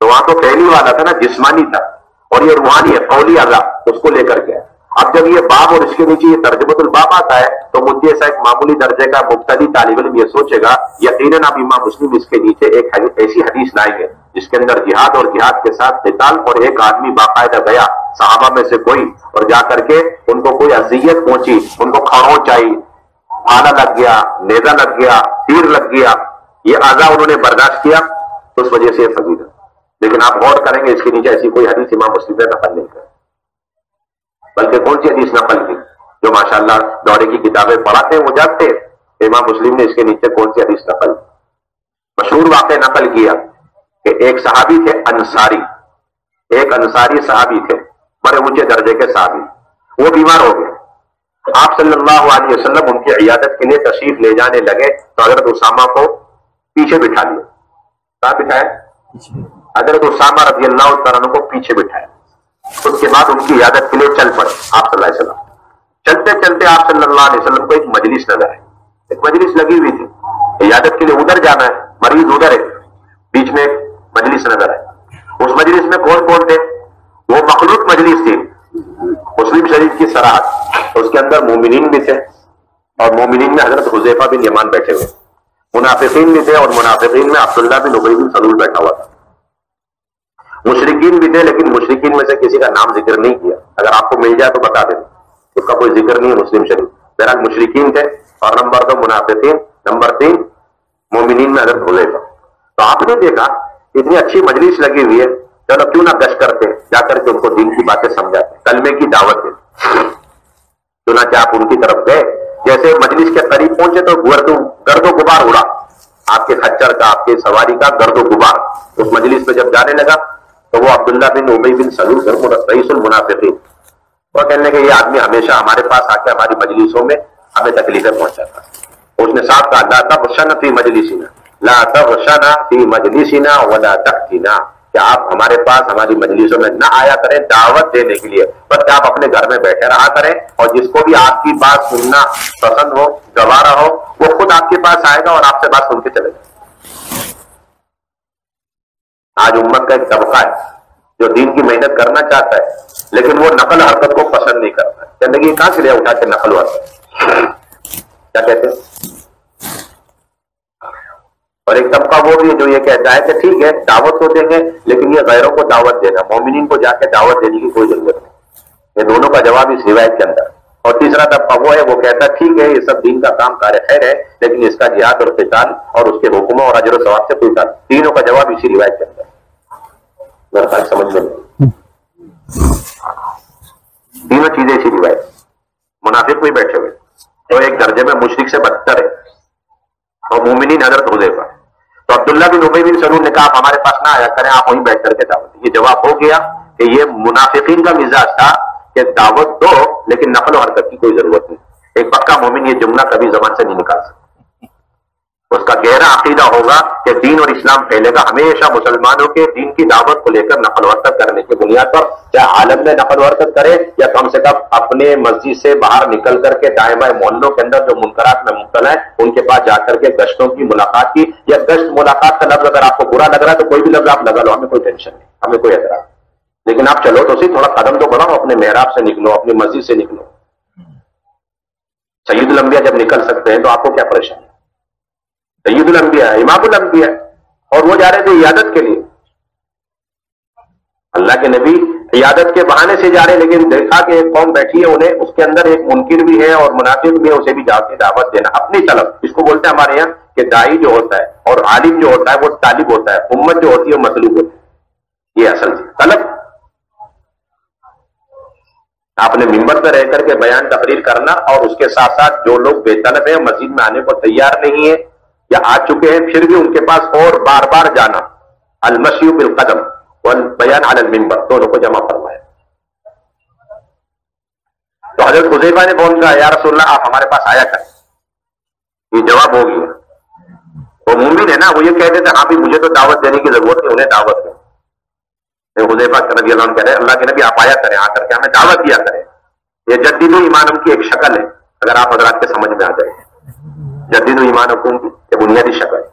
تو وہاں تو فعلی والا تھا نا، جسمانی تھا، اور یہ روحانی ہے، قولی اذا، اس کو لے کر کے. اب جب یہ باب اور اس کے نیچے یہ ترجمۃ الباب آتا ہے تو مجھے ایسا ایک معمولی درجے کا مبتدی طالب علم یہ سوچے گا یقیناً اب امام مسلم اس کے نیچے ایک ایسی حدیث لائیں گے جس کے اندر جہاد اور جہاد کے ساتھ قتال، اور ایک آدمی باقاعدہ گیا صحابہ میں سے کوئی، اور جا کر کے ان کو کوئی اذیت پہنچی، ان کو کھڑوچ آئی، آلہ لگ گیا، نیزہ لگ گیا، تیر لگ گیا، یہ اذا انہوں نے برداشت کیا، تو اس وجہ سے یہ فضیلت. لیکن آپ غور کریں گے اس کے نیچے ایسی کوئی حدیث امام مسلم نے نقل نہیں کر، بلکہ کون سی حدیث نقل کی؟ جو ماشاءاللہ دورے کی کتابیں پڑھاتے ہیں وہ جانتے ہیں کہ امام مسلم نے اس کے نیچے کون سی حدیث نقل. مشہور واقعہ نقل کیا کہ ایک صحابی تھے انصاری، ایک انصاری صحابی تھے، بڑے اونچے درجے کے صحابی، وہ بیمار ہو گئے. آپ صلی اللہ علیہ وسلم ان کی عیادت کے لیے تشریف لے جانے لگے تو حضرت اسامہ کو پیچھے بٹھا لیا. کہاں بٹھایا؟ حضرت اسامہ رضی اللہ تعالیٰ عنہ کو پیچھے بٹھایا. اس کے بعد ان کی عیادت کے لیے چل پڑے آپ صلی اللہ علیہ وسلم. چلتے چلتے آپ صلی اللہ علیہ وسلم کو ایک مجلس نظر آئی، ایک مجلس لگی ہوئی تھی، عیادت کے لیے ادھر جانا ہے، مریض ادھر ہے، بیچ میں ایک مجلس نظر آئی. اس مجلس میں کون کون تھے؟ وہ مخلوط مجلس تھی، مسلم شریف کی سراحت، اس کے اندر مومنین بھی تھے، اور مومنین میں حضرت حذیفہ بن یمان بیٹھے ہوئے، منافقین بھی تھے، اور منافقین میں عبداللہ بن ابی بن سلول بیٹھا ہوا تھا، مشرکین بھی تھے، لیکن مشرکین میں سے کسی کا نام ذکر نہیں کیا. اگر آپ کو مل جائے تو بتا دیں، اس کا کوئی ذکر نہیں ہے مسلم شریف. بہرحال مشرکین تھے، اور نمبر 2 منافقین، نمبر 3 مومنین میں حضرت حذیفہ. تو آپ نے دیکھا اتنی اچھی مجلس لگی ہوئی ہے، چلو کیوں نہ گشت کرتے، جا کر کے ان کو دین کی باتیں سمجھاتے، کلمے کی دعوت دیتے. چنانچہ آپ ان کی طرف گئے، جیسے مجلس کے قریب پہنچے تو گرد و غبار اڑا، آپ کے خچر کا، آپ کے سواری کا گرد و غبار. اس مجلس میں جب جانے لگا تو وہ عبداللہ بن ابی بن سلول رئیس المنافقین، وہ کہنے کہ یہ آدمی ہمیشہ ہمارے پاس آ کے ہماری مجلسوں میں ہمیں تکلیفیں پہنچاتا. اس نے صاحب کہا لا تغشنا فی مجلسنا، لا تغشنا فی مجلسنا ولا تأتنا، کہ آپ ہمارے پاس ہماری مجلسوں میں نہ آیا کریں دعوت دینے کے لیے، بس آپ اپنے گھر میں بیٹھے رہا کریں، اور جس کو بھی آپ کی بات سننا پسند ہو، گوارا ہو، وہ خود آپ کے پاس آئے گا اور آپ سے بات سن کے چلے گا. آج امت کا ایک طبقہ ہے جو دین کی محنت کرنا چاہتا ہے لیکن وہ نقل حرکت کو پسند نہیں کرتا. زندگی کہاں سے لے اٹھا کے نقل حرکت، کیا کہتے ہیں؟ اور ایک طبقہ وہ بھی ہے جو یہ کہتا ہے کہ ٹھیک ہے دعوت تو دیں گے لیکن یہ غیروں کو دعوت دینا، مومنین کو جا کے دعوت دینے کی کوئی ضرورت نہیں. یہ دونوں کا جواب اس روایت کے اندر. اور تیسرا طبقہ وہ ہے وہ کہتا ہے ٹھیک ہے یہ سب دین کا کام کار خیر ہے لیکن اس کا جہاد اور قتال اور اس کے حکموں اور اجر و ثواب سے کوئی تعلق. تینوں کا جواب اسی روایت کے اندر. سمجھ میں تینوں چیزیں اسی روایت. منافق بھی بیٹھے ہوئے تو ایک درجے میں مشرک سے بدتر ہے، اور مومنین حضرت حذیفہ. تو عبداللہ بن ابی بن سلول نے کہا آپ ہمارے پاس نہ آیا کریں، آپ وہیں بیٹھ کر کے دعوت. یہ جواب ہو گیا کہ یہ منافقین کا مزاج تھا کہ دعوت دو لیکن نقل و حرکت کی کوئی ضرورت نہیں. ایک پکا مومن یہ جملہ کبھی زبان سے نہیں نکال سکتا. اس کا گہرا عقیدہ ہوگا کہ دین اور اسلام پھیلے گا ہمیشہ مسلمانوں کے دین کی دعوت کو لے کر نقل و حرکت کرنے کی بنیاد پر، چاہے عالم میں نقل و حرکت کرے یا کم سے کم اپنے مسجد سے باہر نکل کر کے دائیں بائیں محلوں کے اندر جو منکرات میں مبتلا ہے ان کے پاس جا کر کے گشتوں کی ملاقات کی. یا گشت ملاقات کا لفظ اگر آپ کو برا لگ رہا ہے تو کوئی بھی لفظ آپ لگا لو، ہمیں کوئی ٹینشن نہیں، ہمیں کوئی اعتراض. لیکن آپ چلو تو صحیح، تھوڑا قدم تو بڑھاؤ، اپنے محراب سے نکلو، اپنی مسجد سے نکلو. سید الانبیاء جب نکل سکتے ہیں تو آپ کو کیا پریشانی؟ سید الانبیاء، امام الانبیاء، اور وہ جا رہے تھے عیادت کے لیے. اللہ کے نبی عیادت کے بہانے سے جا رہے، لیکن دیکھا کہ ایک قوم بیٹھی ہے، انہیں اس کے اندر ایک منکر بھی ہے اور منافق بھی ہے، اسے بھی جا کے دعوت دینا اپنی طلب۔ اس کو بولتے ہیں ہمارے یہاں کہ داعی جو ہوتا ہے اور عالم جو ہوتا ہے وہ طالب ہوتا ہے، امت جو ہوتی ہے وہ مطلوب ہوتی ہے۔ یہ اصل طلب، آپ نے ممبر پہ رہ کر کے بیان تقریر کرنا، اور اس کے ساتھ ساتھ جو لوگ بے طلب ہیں، مسجد میں آنے کو تیار نہیں ہے یا آ چکے ہیں پھر بھی ان کے پاس اور بار بار جانا، المشی بالقدم والبیان علی المنبر، دونوں کو جمع فرمایا۔ تو حضرت حذیفہ نے فون کہا، یا رسول اللہ آپ ہمارے پاس آیا کریں، یہ جواب ہو گیا۔ وہ مومن ہے نا، وہ یہ کہتے تھے ہاں بھی مجھے تو دعوت دینے کی ضرورت ہے، انہیں دعوت دیں۔ حذیفہ رضی اللہ عنہ کہہ رہے ہیں اللہ کے نبی آپ آیا کریں، آ کر کے ہمیں دعوت دیا کریں۔ یہ جدید ایمانم کی ایک شکل ہے، اگر آپ حضرات کے سمجھ میں آ جائے، جدید ایمانکم کی یہ بنیادی شکل ہے۔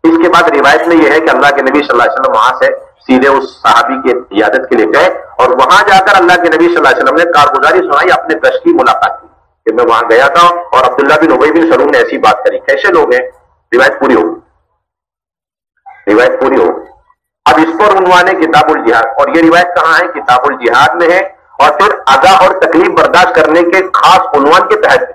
اس کے بعد روایت میں یہ ہے کہ اللہ کے نبی صلی اللہ علیہ وسلم وہاں سے سیدھے اس صحابی کی عیادت کے لیے گئے، اور وہاں جا کر اللہ کے نبی صلی اللہ علیہ وسلم نے کارگزاری سنائی، اپنے گشت کی ملاقات کی کہ میں وہاں گیا تھا اور عبداللہ بن ابی بن سلول نے ایسی بات کری۔ کیسے لوگ ہیں؟ روایت پوری ہوگی، روایت پوری ہوگی۔ اب اس پر عنوان ہے کتاب الجہاد، اور یہ روایت کہاں ہے؟ کتاب الجہاد میں ہے، اور پھر اذا اور تکلیف برداشت کرنے کے خاص عنوان کے تحت،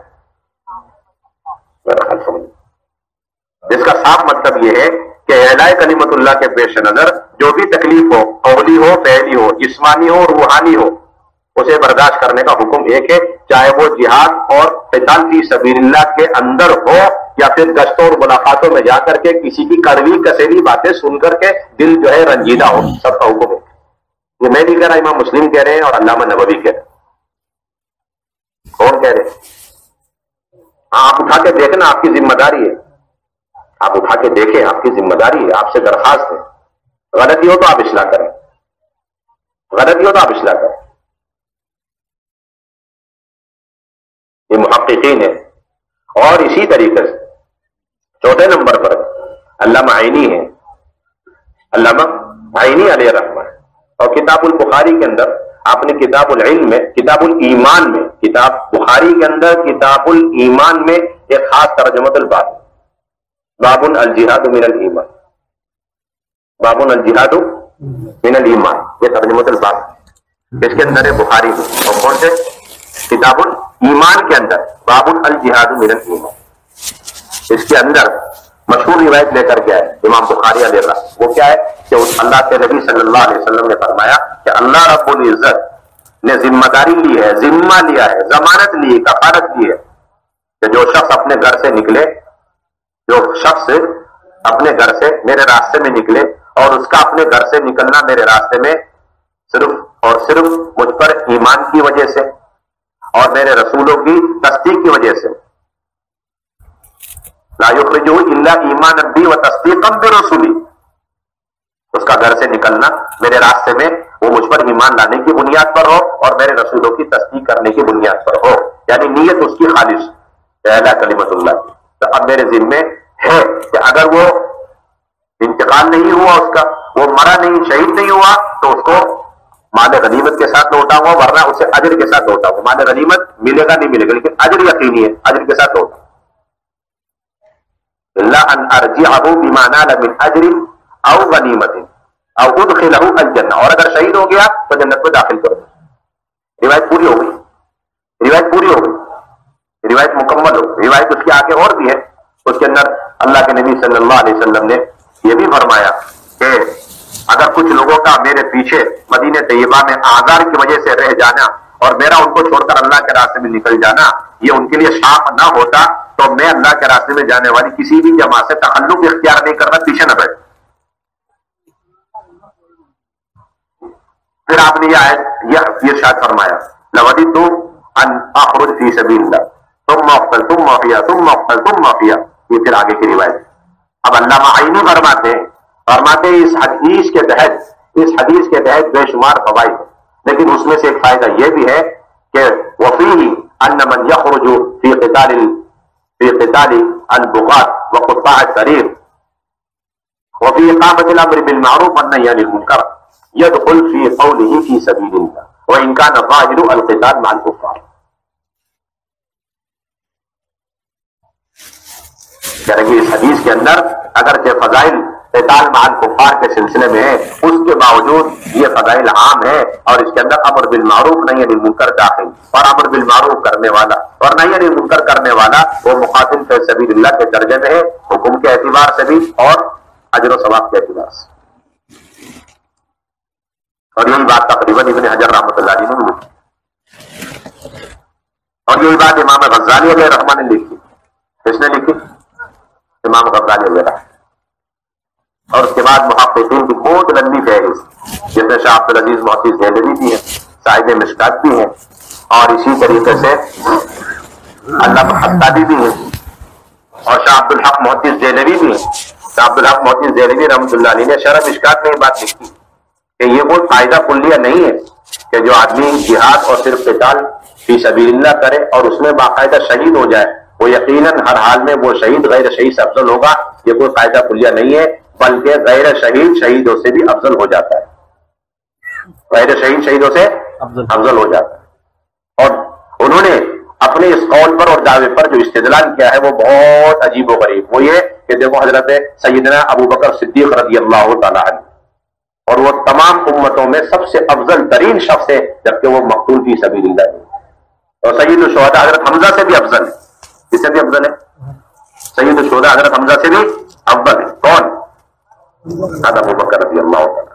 جس کا صاف مطلب یہ ہے کہ اعلاء کلمت اللہ کے پیش نظر جو بھی تکلیف ہو، قولی ہو، فعلی ہو، جسمانی ہو، روحانی ہو، اسے برداشت کرنے کا حکم ایک ہے، چاہے وہ جہاد اور قتال فی سبیل اللہ کے اندر ہو یا پھر گشتوں اور ملاقاتوں میں جا کر کے کسی کی کڑوی کسیلی باتیں سن کر کے دل جو ہے رنجیدہ ہو، سب کا حکم ہے۔ یہ میں نہیں کہہ رہا، امام مسلم کہہ رہے ہیں اور علامہ نووی کہہ رہے ہیں۔ کون کہہ رہے ہیں؟ آپ اٹھا کے دیکھنا، آپ کی ذمہ داری ہے، آپ اٹھا کے دیکھیں، آپ کی ذمہ داری ہے، آپ سے درخواست ہے۔ غلطی ہو تو آپ اصلاح کریں، غلطی ہو تو آپ اصلاح کریں۔ یہ محققین ہے۔ اور اسی طریقے سے چوتھے نمبر پر علامہ عینی ہے، علامہ عینی علیہ رحمہ، اور کتاب البخاری کے اندر آپ نے کتاب العلم میں، کتاب الایمان میں، کتاب بخاری کے اندر کتاب الایمان میں ایک خاص ترجمۃ الباب، باب الجہاد من الایمان، باب الجہاد من الایمان، یہ ترجمۃ الباب اس کے اندر ہے بخاری میں، اور کون سے؟ کتاب الایمان کے اندر باب الجہاد من الایمان۔ اس کے اندر مشہور روایت لے کر کے آئے امام بخاری علیہ الرحمہ، وہ کیا ہے کہ اللہ کے نبی صلی اللہ علیہ وسلم نے فرمایا کہ اللہ رب العزت نے ذمہ داری لی ہے، ذمہ لیا ہے، ضمانت لی ہے، کفالت لی ہے کہ جو شخص اپنے گھر سے نکلے، جو شخص اپنے گھر سے میرے راستے میں نکلے، اور اس کا اپنے گھر سے نکلنا میرے راستے میں صرف اور صرف مجھ پر ایمان کی وجہ سے اور میرے رسولوں کی تصدیق کی وجہ سے، لا یخرجہ الا ایمانا بی و تصدیقا برسولی، اس کا گھر سے نکلنا میرے راستے میں وہ مجھ پر ایمان لانے کی بنیاد پر ہو اور میرے رسولوں کی تصدیق کرنے کی بنیاد پر ہو، یعنی نیت اس کی خالص اعلیٰ کلمت اللہ کی۔ تو اب میرے ذمے ہے کہ اگر وہ انتقال نہیں ہوا، اس کا وہ مرا نہیں، شہید نہیں ہوا، تو اس کو مال غنیمت کے ساتھ لوٹاؤں گا، ورنہ اسے اجر کے ساتھ لوٹاؤں گا۔ مال غنیمت ملے گا نہیں ملے گا، لیکن اجر یقینی ہے، اجر کے ساتھ لوٹاؤں الا ان ارجعہ بما نال من اجر او غنیمت او ادخلہ الجنہ، اور اگر شہید ہو گیا تو جنت میں داخل کرو۔ روایت پوری ہو گئی، روایت پوری ہو گئی، روایت مکمل ہو گئی۔ روایت اس کے آگے اور بھی ہے، اس کے اندر اللہ کے نبی صلی اللہ علیہ وسلم نے یہ بھی فرمایا کہ اگر کچھ لوگوں کا میرے پیچھے مدینہ طیبہ میں آزار کی وجہ سے رہ جانا اور میرا ان کو چھوڑ کر اللہ کے راستے میں نکل جانا یہ ان کے لیے شاپ نہ ہوتا تو میں اللہ کے راستے میں جانے والی کسی بھی جماعت سے تخلف اختیار نہیں کرنا، پیچھے نہ بیٹھ۔ پھر آپ نے یہ ارشاد فرمایا لوددت ان اخرج فی سبیل اللہ ثم اقتل ثم احیا ثم اقتل ثم احیا، یہ پھر آگے کی روایت۔ اب علامہ عینی فرماتے اس حدیث کے تحت بے شمار فوائد ہیں، لیکن اس میں سے ایک فائدہ یہ بھی ہے کہ وفیہ ان من یخرج فی قتال البغاة وقطاع الطریق وفی اقامة الامر بالمعروف والنہی عن المنکر يدخل في قوله في سبيل الله وإن كان ظاهر القتال مع الكفار۔ یعنی اس حدیث کے اندر اگرچہ فضائل قتال مع الکفار کے سلسلے میں ہے، اس کے باوجود یہ فضائل عام ہے، اور اس کے اندر امر بالمعروف نہی عن المنکر داخل، اور امر بالمعروف کرنے والا اور نہی عن المنکر کرنے والا وہ مقاتل فی سبیل اللہ کے درجے میں ہے، حکم کے اعتبار سے بھی اور اجر و ثواب کے اعتبار سے. اور یہی بات تقریباً ابن حجر رحمۃ اللہ علیہ نے لکھی، اور یہی بات امام غزالی علیہ رحمہ نے لکھی. کس نے لکھی؟ امام غزالی علیہ رحمہ. اور اس کے بعد محققین کی بہت لمبی فہرست، جس میں شاہ عبد العزیز محدث دہلوی بھی ہیں، صاحب مشکات بھی ہیں، اور اسی طریقے سے علامہ حطابی بھی ہیں، اور شاہ عبد الحق محدث دہلوی بھی ہیں. شاہ عبد الحق محدث دہلوی رحمۃ اللہ علیہ نے شرح مشکات میں یہ بات لکھی کہ یہ کوئی قاعدہ کلیہ نہیں ہے کہ جو آدمی جہاد اور صرف قتال فی سبیل اللہ کرے اور اس میں باقاعدہ شہید ہو جائے وہ یقیناً ہر حال میں وہ شہید غیر شہید سے افضل ہوگا. یہ کوئی قاعدہ کلیہ نہیں ہے، بلکہ غیر شہید شہیدوں سے بھی افضل ہو جاتا ہے. غیر شہید شہیدوں سے افضل ہو جاتا ہے. اور انہوں نے اپنے اس قول پر اور دعوے پر جو استدلال کیا ہے وہ بہت عجیب و غریب. وہ یہ کہ دیکھو حضرت سیدنا ابو بکر صدیق رضی اللہ تعالیٰ عنہ، اور وہ تمام امتوں میں سب سے افضل ترین شخص ہے جبکہ وہ مقتول فی سبیل اللہ ہے. اور سید الشہداء حضرت حمزہ سے بھی افضل ہے. کس سے بھی افضل ہے؟ سید الشہداء حضرت حمزہ سے بھی افضل ہے. کون؟ ابو بکر رضی اللہ عنہ.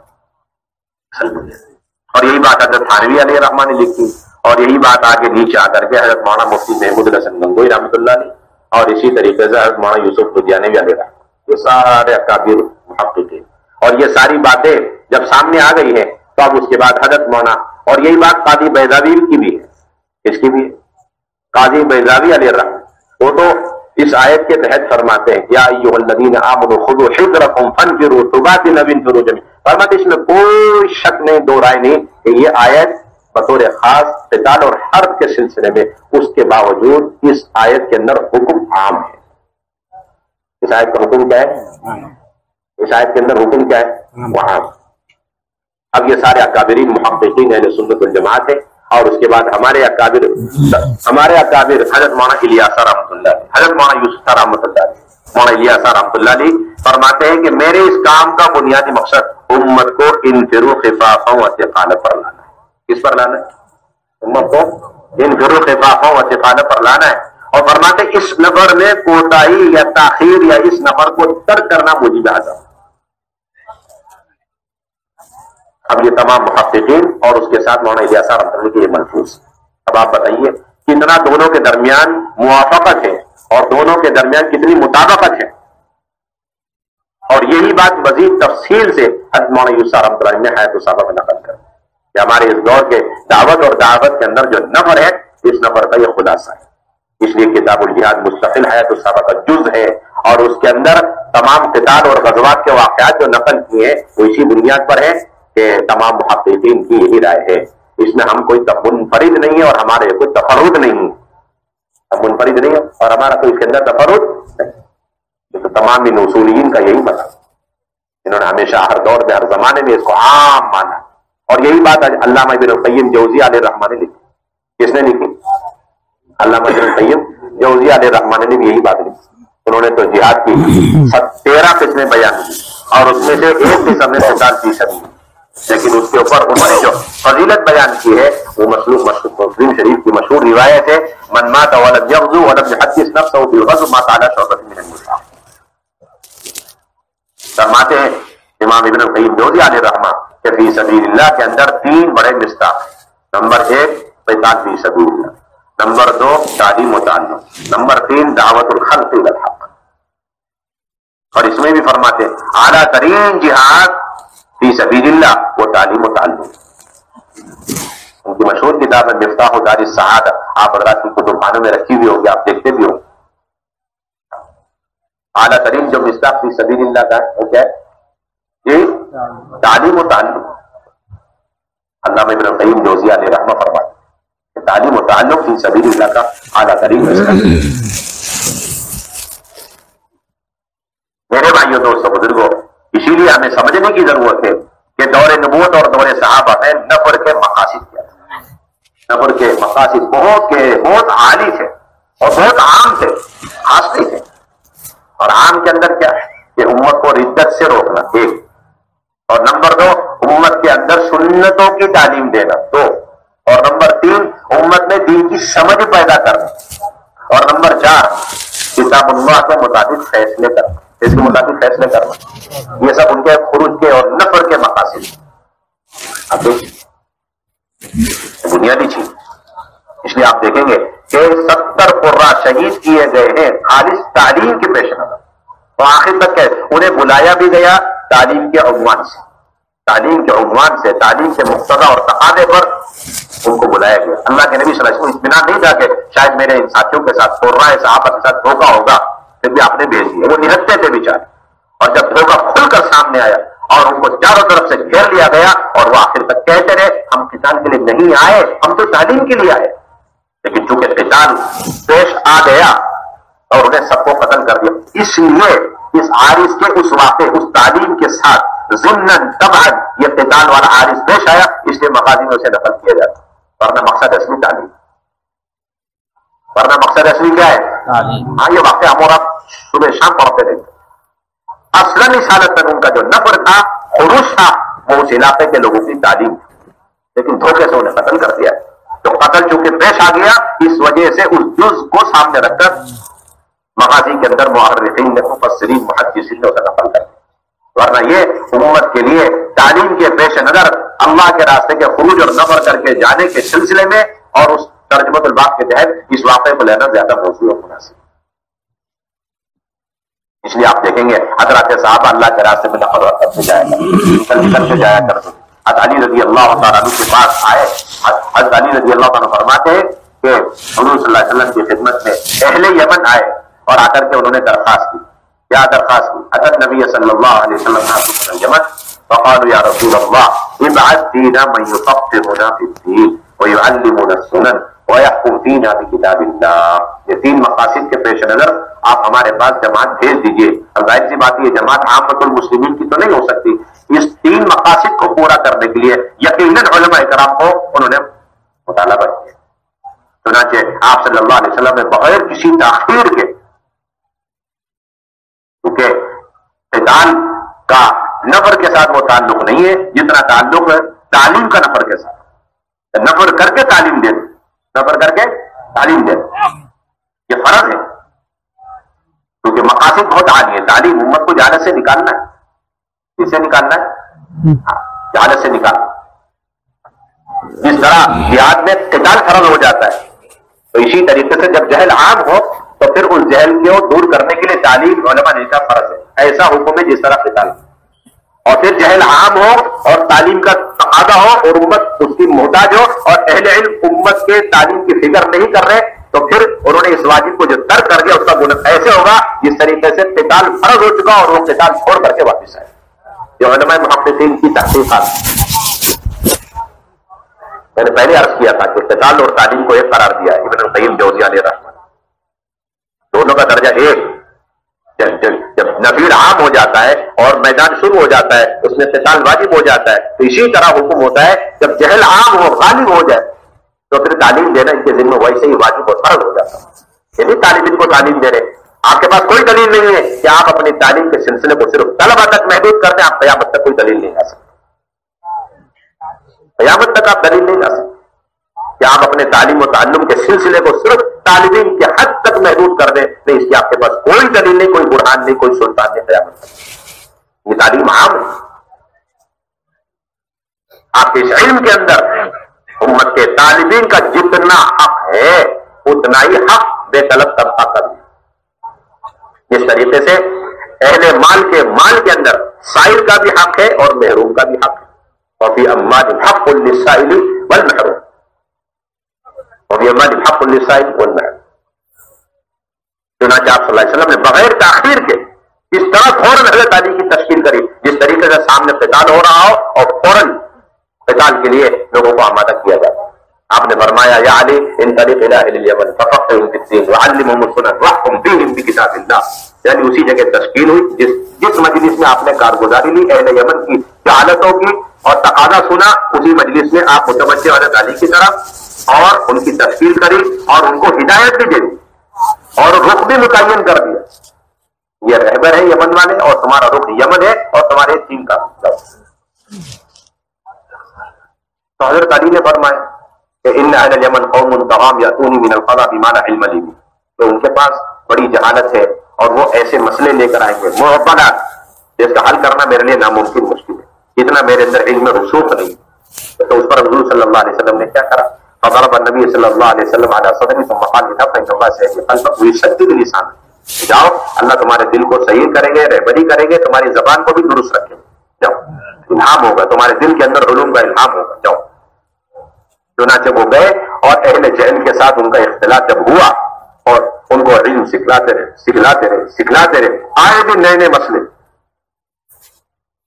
اور یہی بات حضرت تھانوی علیہ رحمہ نے لکھی، اور یہی بات آگے نیچے آ کر کے حضرت مولانا مفتی محمود الحسن گنگوئی رحمۃ اللہ علیہ، اور اسی طریقے سے حضرت مولانا یوسف لدھیانوی علیہ رحمہ، یہ سارے اکابر محققین. اور یہ ساری باتیں جب سامنے آ گئی ہیں تو اب اس کے بعد حضرت مولانا، اور یہی بات قاضی بیضاوی کی بھی ہے. اس کی بھی ہے قاضی بیضاوی علیہ رحمہ، وہ تو اس آیت کے تحت فرماتے ہیں یا ایھا الذین آمنوا خذوا حذرکم فانفروا ثبات وانفروا جميعا. فرماتے اس میں کوئی شک نہیں، دو رائے نہیں کہ یہ آیت بطور خاص قتال اور حرب کے سلسلے میں، اس کے باوجود اس آیت کے اندر حکم عام ہے. اس آیت کا حکم کیا ہے؟ اس آیت کے اندر حکم کیا ہے؟ وہ عام. اب یہ سارے اکابرین محققین اہل سنت والجماعت ہے. اور اس کے بعد ہمارے اکابر حضرت مولانا الیاس رحمۃ اللہ علیہ، حضرت مولانا یوسف رحمۃ اللہ علیہ، مولانا الیاس رحمۃ اللہ علیہ فرماتے ہیں کہ میرے اس کام کا بنیادی مقصد امت کو انفروا خفافا وثقالا پر لانا ہے. کس پر لانا ہے؟ امت کو انفروا خفافا وثقالا پر لانا ہے. اور فرماتے ہیں اس نفر میں کوتاہی یا تاخیر یا اس نفر کو ترک کرنا موجب عذاب. اب یہ تمام محققین اور اس کے ساتھ مولانا الیاس رحمۃ اللہ کے یہ ملفوظ. اب آپ بتائیے کتنا دونوں کے درمیان موافقت ہے اور دونوں کے درمیان کتنی مطابقت ہے. اور یہی بات مزید تفصیل سے حضرت مولانا یوسف رحمۃ اللہ نے حیات الصحابہ میں نقل کر کہ ہمارے اس دور کے دعوت اور دعوت کے اندر جو نفر ہے اس نفر کا یہ خلاصہ ہے. اس لیے کتاب الجہاد مستقل حیات الصحابہ کا جز ہے، اور اس کے اندر تمام قتال اور غزوات کے واقعات جو نقل کیے ہیں وہ اسی بنیاد پر ہے کہ تمام محققین کی یہی رائے ہے. اس میں ہم کوئی منفرد نہیں ہے اور ہمارے کوئی تفرد نہیں ہے. ہم منفرد نہیں ہے اور ہمارا کوئی اس کے اندر تفرد نہیں. تو تمام ان اصولین کا یہی مطلب، انہوں نے ہمیشہ ہر دور میں ہر زمانے میں اس کو عام مانا. اور یہی بات علامہ ابن القیم جوزی علیہ الرحمہ نے لکھی. کس نے لکھی؟ علامہ ابن القیم جوزی علیہ الرحمہ نے بھی یہی بات لکھی. انہوں نے تو جہاد کی 13 قسمیں بیان کی اور اس میں سے ایک قسم ہے قتال فی سبیل اللہ، لیکن اس کے اوپر انہوں نے جو فضیلت بیان کی ہے وہ مسلم شریف کی مشہور روایت ہے من مات ولم یغزو ولم یحدث نفسه بالغزو مات على شعبۃ من النفاق. فرماتے ہیں امام ابن القیم جوزی علیہ الرحمہ کہ فی سبیل اللہ کے اندر 3 بڑے مصداق ہیں. نمبر 1 قتال فی سبیل اللہ، نمبر 2 تعلیم و تعلم، نمبر 3 دعوت الخلق الى الحق. اور اس میں بھی فرماتے ہیں اعلیٰ ترین جہاد فی سبیل اللہ وہ تعلیم و تعلم. ان کی مشہور کتاب ہے مفتاح دار السعادہ، آپ حضرات کی کتب خانوں میں رکھی ہوئی ہوگی، آپ دیکھتے بھی ہوں. اعلیٰ ترین جو مفتاح فی سبیل اللہ کا ہے وہ کیا ہے؟ یہ تعلیم و تعلم. علامہ ابن القیم جوزی علیہ رحمہ فرماتے ہیں کہ تعلیم و تعلم فی سبیل اللہ کا اعلیٰ ترین مفتاح. میرے بھائیوں دوستوں بزرگوں، اسی لیے ہمیں سمجھنے کی ضرورت ہے کہ دور نبوت اور دور صحابہ میں نفر کے مقاصد کیا تھے. نفر کے مقاصد بہت عالی تھے اور بہت عام تھے، خاص نہیں تھے. اور عام کے اندر کیا ہے؟ کہ امت کو ردت سے روکنا، ایک، اور نمبر دو امت کے اندر سنتوں کی تعلیم دینا، دو، اور نمبر تین امت میں دین کی سمجھ پیدا کرنا، اور نمبر چار کتاب اللہ کے مطابق فیصلے کرنا، اس کے مطابق فیصلے کرنا۔ یہ سب ان کے خروج کے اور نفر کے مقاصد ہیں۔ اب دیکھیں بنیادی چیز، اس لیے آپ دیکھیں گے کہ 70 قرہ شہید کیے گئے ہیں خالص تعلیم کے پیش نظر، تو آخر تک انہیں بلایا بھی گیا تعلیم کے عنوان سے، تعلیم کے عنوان سے، تعلیم کے مقتضا اور تقاضے پر ان کو بلایا گیا۔ اللہ کے نبی صلی اللہ علیہ وسلم اطمینان نہیں تھا کہ شاید میرے ان ساتھیوں کے ساتھ قرہ صحابہ کے ساتھ دھوکہ ہوگا، پھر بھی آپ نے بھیج دیا۔ وہ نہتے تھے بیچارے، اور جب دھوکہ کھل کر سامنے آیا اور ان کو چاروں طرف سے گھیر لیا گیا اور وہ آخر تک کہتے رہے ہم قتال کے لیے نہیں آئے، ہم تو تعلیم کے لیے آئے، لیکن چونکہ قتال پیش آ گیا اور انہیں سب کو قتل کر دیا، اس لیے اس عارض کے اس واقعے اس تعلیم کے ساتھ ضمناً طبعاً یہ قتال والا عارض پیش آیا، اس لیے مغازی میں اسے نقل کیا جاتا، ورنہ مقصد اصلی تعلیم، ورنہ مقصد اصلی کیا ہے؟ ہاں، یہ واقعہ ہم اور آپ صبح شام پڑھتے رہتے۔ اصلاً اس حالت میں ان کا جو نفر تھا، خروج تھا، وہ اس علاقے کے لوگوں کی تعلیم تھی، لیکن دھوکے سے انہیں قتل کر دیا۔ تو قتل چونکہ پیش آ گیا، اس وجہ سے اس جز کو سامنے رکھ کر مغازی کے اندر مؤرخین نے، مفسرین، محدثین نے اسے نقل کر دیا، ورنہ یہ امت کے لیے تعلیم کے پیش نظر اللہ کے راستے کے خروج اور نفر کر کے جانے کے سلسلے میں اور اس ترجمۃ الباب کے تحت اس واقعے کو لینا زیادہ موضوع اور مناسب۔ اس لیے آپ دیکھیں گے حضرات صاحب اللہ کے راستے میں نفر کرتے جایا کرتے جایا کرتے۔ حضرت علی رضی اللہ تعالیٰ عنہ کے پاس آئے، حضرت علی رضی اللہ تعالیٰ فرماتے ہیں کہ حضور صلی اللہ علیہ وسلم کی خدمت میں اہل یمن آئے اور آ کر کے انہوں نے درخواست کی۔ کیا درخواست کی؟ اتى النبي صلی اللہ علیہ وسلم ناس من اليمن فقالوا یا رسول اللہ ابعث فينا من يفقهنا في الدين ويعلمنا السنن ويحكم فينا بكتاب اللہ۔ یہ تین مقاصد کے پیش نظر آپ ہمارے پاس جماعت بھیج دیجئے۔ اب ظاہر سی بات ہے یہ جماعت عامت المسلمین کی تو نہیں ہو سکتی، اس تین مقاصد کو پورا کرنے کے لیے یقیناً علماء کرام کو انہوں نے مطالبہ کیا۔ چنانچہ آپ صلی اللہ علیہ وسلم نے بغیر کسی تاخیر کے، کیونکہ قتال کا نفر کے ساتھ وہ تعلق نہیں ہے جتنا تعلق تعلیم کا نفر کے ساتھ، نفر کر کے تعلیم دے، نفر کر کے تعلیم دے، یہ فرض ہے، کیونکہ مقاصد بہت عالی ہے۔ تعلیم امت کو جہالت سے نکالنا ہے، کس سے نکالنا ہے؟ جہالت سے نکالنا۔ جس طرح جہاد میں قتال فرض ہو جاتا ہے، تو اسی طریقے سے جب جہل عام ہو تو پھر اس جہل کو دور کرنے کے لیے تعلیم علماء نے کہا فرض ہے، ایسا حکم ہے جس طرح قتال، اور پھر جہل عام ہو اور تعلیم کا تقاضا ہو اور امت اس کی محتاج ہو اور اہل علم امت کے تعلیم کی فکر نہیں کر رہے، تو پھر انہوں نے اس واجب کو جو ترک کر دیا اس کا گناہ ایسے ہوگا جس طریقے سے قتال فرض ہو چکا اور وہ قتال چھوڑ کر کے واپس آئے۔ یہ علماء محققین کی تحقیقات، میں نے پہلے عرض کیا تھا کہ قتال اور تعلیم کو ایک قرار دیا ہے ابن القیم جوزیہ علیہ رحمۃ، دونوں کا درجہ ایک۔ جب نفیر عام ہو جاتا ہے اور میدان شروع ہو جاتا ہے اس میں قتال واجب ہو جاتا ہے، تو اسی طرح حکم ہوتا ہے جب جہل عام ہو، غالب ہو جائے، تو پھر تعلیم دینا ان کے ذمہ ویسے ہی واجب اور فرض ہو جاتا ہے۔ یعنی طالب علم کو تعلیم دے رہے، آپ کے پاس کوئی دلیل نہیں ہے کہ آپ اپنی تعلیم کے سلسلے کو صرف طلبہ تک محدود کر دیں، آپ قیامت تک کوئی دلیل نہیں لا سکتے، قیامت تک آپ دلیل نہیں لا سکتے کہ آپ اپنے تعلیم و تعلم کے سلسلے کو صرف طالب علم کے حد تک محدود کر دیں، نہیں، اس کی آپ کے پاس کوئی دلیل نہیں، کوئی برہان نہیں، کوئی سلطان نہیں قیامت تک۔ یہ تعلیم عام ہے، آپ کے اس علم کے اندر امت کے طالبین کا جتنا حق ہے اتنا ہی حق بے طلب طبقہ کا بھی۔ اس طریقے سے اہل مال کے اندر سائل کا بھی حق ہے اور محروم کا بھی حق ہے، اور فی اموال حق للسائل والمحروم، اور یہ مال حق للسائل والمحروم۔ چنانچہ آپ صلی اللہ علیہ وسلم نے بغیر تاخیر کے اس طرح فوراً حضرت علی کی تشکیل کری، جس طریقے سے سامنے قتال ہو رہا ہو اور فوراً قتال کے لیے لوگوں کو آمادہ کیا جائے۔ آپ نے فرمایا یا علی انطلق الی اہل الیمن ففقہم فی الدین وعلمہم السنن واحکم فیہم بکتاب اللہ، یعنی اسی جگہ تشکیل ہوئی جس مجلس میں آپ نے کارگزاری لی اہل یمن کی جہالتوں کی اور تقاضا سنا، اسی مجلس میں آپ متوجہ حضرت علی کی طرف اور ان کی تشکیل کری اور ان کو ہدایت بھی دے دی اور رخ بھی متعین کر دیا۔ یہ رہبر ہے یمن والے اور تمہارا رخ یمن ہے اور تمہارے دین کا جاؤ. تو حضرت علی نے فرمایا کہ ان اہل الیمن قوم طغام یاتونی من القضاء بما لا علم لی، تو ان کے پاس بڑی جہالت ہے اور وہ ایسے مسئلے لے کر آئیں گے معقدات جس کا حل کرنا میرے لیے ناممکن مشکل ہے، اتنا میرے اندر علم رسوخ نہیں. تو اس پر حضور صلی اللہ علیہ وسلم نے کیا کرا؟ فضرب النبی صلی اللہ علیہ وسلم علی صدری ثم قال فإن الله سيهدي قلبك ويشدد لسانك. جاؤ اللہ تمہارے دل کو صحیح کریں گے، رہبری کریں گے، تمہاری زبان کو بھی درست رکھیں گے. جاؤ الہام ہوگا، تمہارے دل کے اندر علوم کا الہام ہوگا. جاؤ. چنانچہ وہ گئے اور اہل جہل کے ساتھ ان کا اختلاط جب ہوا اور ان کو علم سکھلاتے رہے آئے دن نئے نئے مسئلے،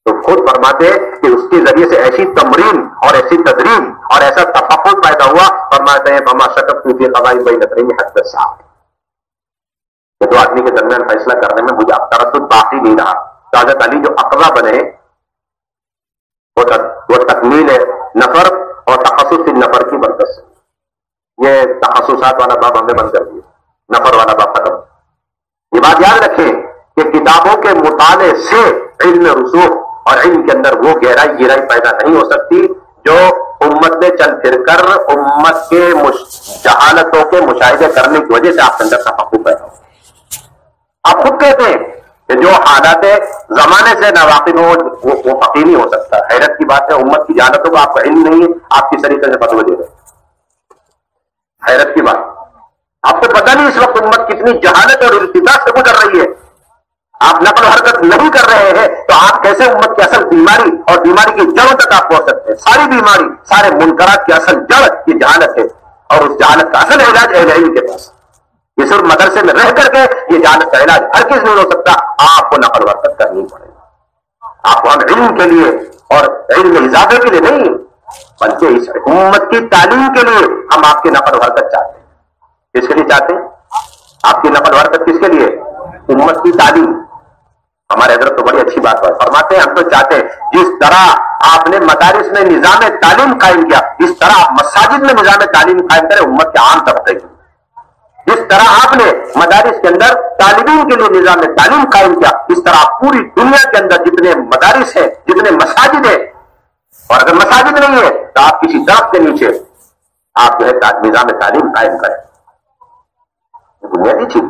تو خود فرماتے کہ اس کے ذریعے سے ایسی تمرین اور ایسی تدریم اور ایسا تفقد پیدا ہوا. فرماتے ہیں فما شککت فی قضاء بین اثنین حتی الساعة، کہ دو آدمی کے درمیان فیصلہ کرنے میں مجھے اب تردد باقی نہیں رہا. تو حضرت علی جو اقضا بنے وہ تکمیل نفر اور تخصص نفر کی برکت سے. یہ تخصصات والا باب ہم نے بند کر دیا، نفر والا باب ختم. یہ بات یاد رکھیں کہ کتابوں کے مطالعے سے علم رسوخ اور علم کے اندر وہ گہرائی پیدا نہیں ہو سکتی جو امت میں چل پھر کر امت کے جہالتوں کے مشاہدے کرنے کی وجہ سے آپ کے اندر تفقہ پیدا ہو. آپ خود کہتے ہیں کہ جو حالات زمانے سے ناواقف ہو وہ فقیر نہیں ہو سکتا. حیرت کی بات ہے امت کی جہالتوں کا آپ کا علم نہیں ہے، آپ کس طریقے سے فتوی دے رہے ہیں. حیرت کی بات، آپ کو پتہ نہیں اس وقت امت کتنی جہالت اور ارتداد سے گزر رہی ہے. آپ نقل و حرکت نہیں کر رہے ہیں تو آپ کیسے امت کی اصل بیماری اور بیماری کی جڑ تک آپ پہنچ سکتے ہیں؟ ساری بیماری، سارے منکرات کی اصل جڑ یہ جہالت ہے، اور اس جہالت کا اصل علاج اہل علم کے پاس. یہ صرف مدرسے میں رہ کر کے یہ جہالت کا علاج ہر کس نہیں ہو سکتا. آپ کو نقل و حرکت کرنی پڑے گی. آپ کو ہم علم کے لیے اور علم اضافے کے لیے نہیں بلکہ اس امت کی تعلیم کے لیے ہم آپ کی نقل و حرکت چاہتے ہیں. کس کے لیے چاہتے ہیں آپ کی نقل و حرکت؟ کس کے لیے؟ امت کی تعلیم. ہمارے حضرت تو بڑی اچھی بات فرماتے ہیں، ہم تو چاہتے ہیں جس طرح آپ نے مدارس میں نظام تعلیم قائم کیا اس طرح آپ مساجد میں نظام تعلیم قائم کریں امت کے عام طبقے کی. جس طرح آپ نے مدارس کے اندر طالبین کے لیے نظام تعلیم قائم کیا اس طرح آپ پوری دنیا کے اندر جتنے مدارس ہیں، جتنے مساجد ہیں، اور اگر مساجد نہیں ہے تو آپ کسی درخت کے نیچے آپ جو ہے نظام تعلیم قائم کریں. بنیادی چیز.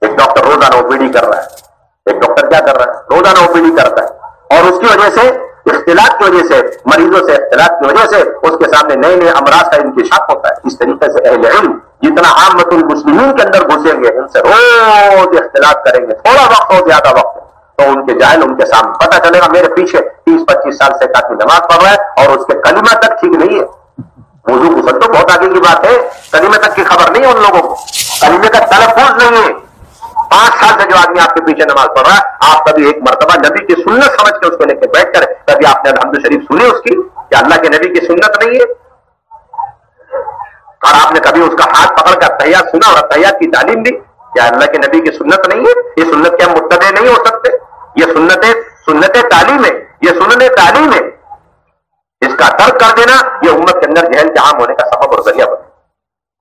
ایک ڈاکٹر روزانہ او پی ڈی کر رہا ہے، ایک ڈاکٹر کیا کر رہا ہے؟ روزانہ او پی ڈی کرتا ہے، اور اس کی وجہ سے اختلاط کی وجہ سے مریضوں سے اختلاط کی وجہ سے اس کے سامنے نئے نئے امراض کا انکشاف ہوتا ہے. اس طریقے سے اہل علم جتنا عامت المسلمین کے اندر گھسیں گے، ان سے روز اختلاط کریں گے، تھوڑا وقت ہو زیادہ وقت تو ان کے جاہل ان کے سامنے پتہ چلے گا میرے پیچھے 30-25 سال سے آدمی نماز پڑھ رہا ہے اور اس کے کلمہ تک ٹھیک نہیں ہے. وضو غسل تو بہت آگے کی بات ہے، کلمے تک کی خبر نہیں ہے ان لوگوں کو، کلمے کا تلفظ نہیں ہے. 5 سال سے جو آدمی آپ کے پیچھے نماز پڑھ رہا ہے، آپ کبھی ایک مرتبہ نبی کی سنت سمجھ کے اس کو لے کے بیٹھ کر کبھی آپ نے الحمد شریف سنی اس کی کہ اللہ کے نبی کی سنت نہیں ہے؟ اور آپ نے کبھی اس کا ہاتھ پکڑ کر تحیات سنا اور تحیات کی تعلیم دی؟ کیا اللہ کے نبی کی سنت نہیں ہے؟ یہ سنت کیا متبع نہیں ہو سکتے؟ یہ سنت تعلیم ہے، یہ سنن تعلیم ہے. اس کا ترک کر دینا یہ امت کے اندر جہل کے عام ہونے کا سبب اور ذریعہ بنے.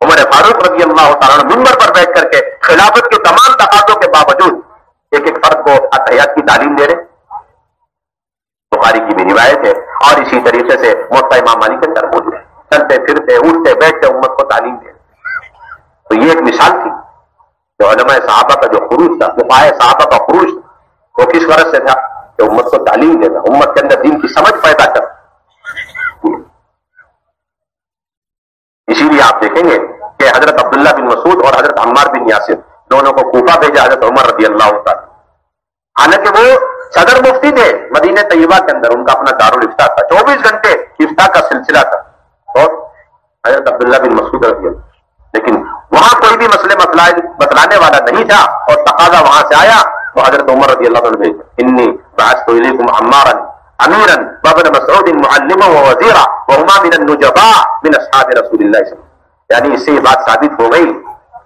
عمر فاروق رضی اللہ تعالیٰ منبر پر بیٹھ کر کے خلافت کے تمام تقاضوں کے باوجود ایک ایک فرد کو اتحیات کی تعلیم دے رہے. بخاری کی بھی روایت ہے اور اسی طریقے سے موطا امام مالک کے اندر موجود ہے. چلتے پھرتے اٹھتے بیٹھتے امت کو تعلیم دے. تو یہ ایک مثال تھی کہ علماء صحابہ کا جو خروج تھا، فقہاء صحابہ کا خروج تھا، وہ کس غرض سے تھا کہ امت کو تعلیم دینا، امت کے اندر دین کی سمجھ پیدا کر. اسی لیے آپ دیکھیں گے کہ حضرت عبداللہ بن مسعود اور حضرت عمار بن یاسر دونوں کو کوفہ بھیجا حضرت عمر رضی اللہ تعالیٰ. حالانکہ وہ صدر مفتی تھے مدینہ طیبہ کے اندر، ان کا اپنا دارالفتاء تھا، 24 گھنٹے افتاء کا سلسلہ تھا، اور حضرت عبداللہ بن مسعود رضی اللہ. لیکن وہاں کوئی بھی مسئلے بتلانے والا نہیں تھا اور تقاضا وہاں سے آیا تو حضرت عمر رضی اللہ عنہ بھیجا. انی بعثت الیکم عمارا امیرا وابن مسعود معلما ووزیرا وہما من النجباء من اصحاب رسول اللہ صلی اللہ علیہ وسلم. یعنی اس سے یہ بات ثابت ہو گئی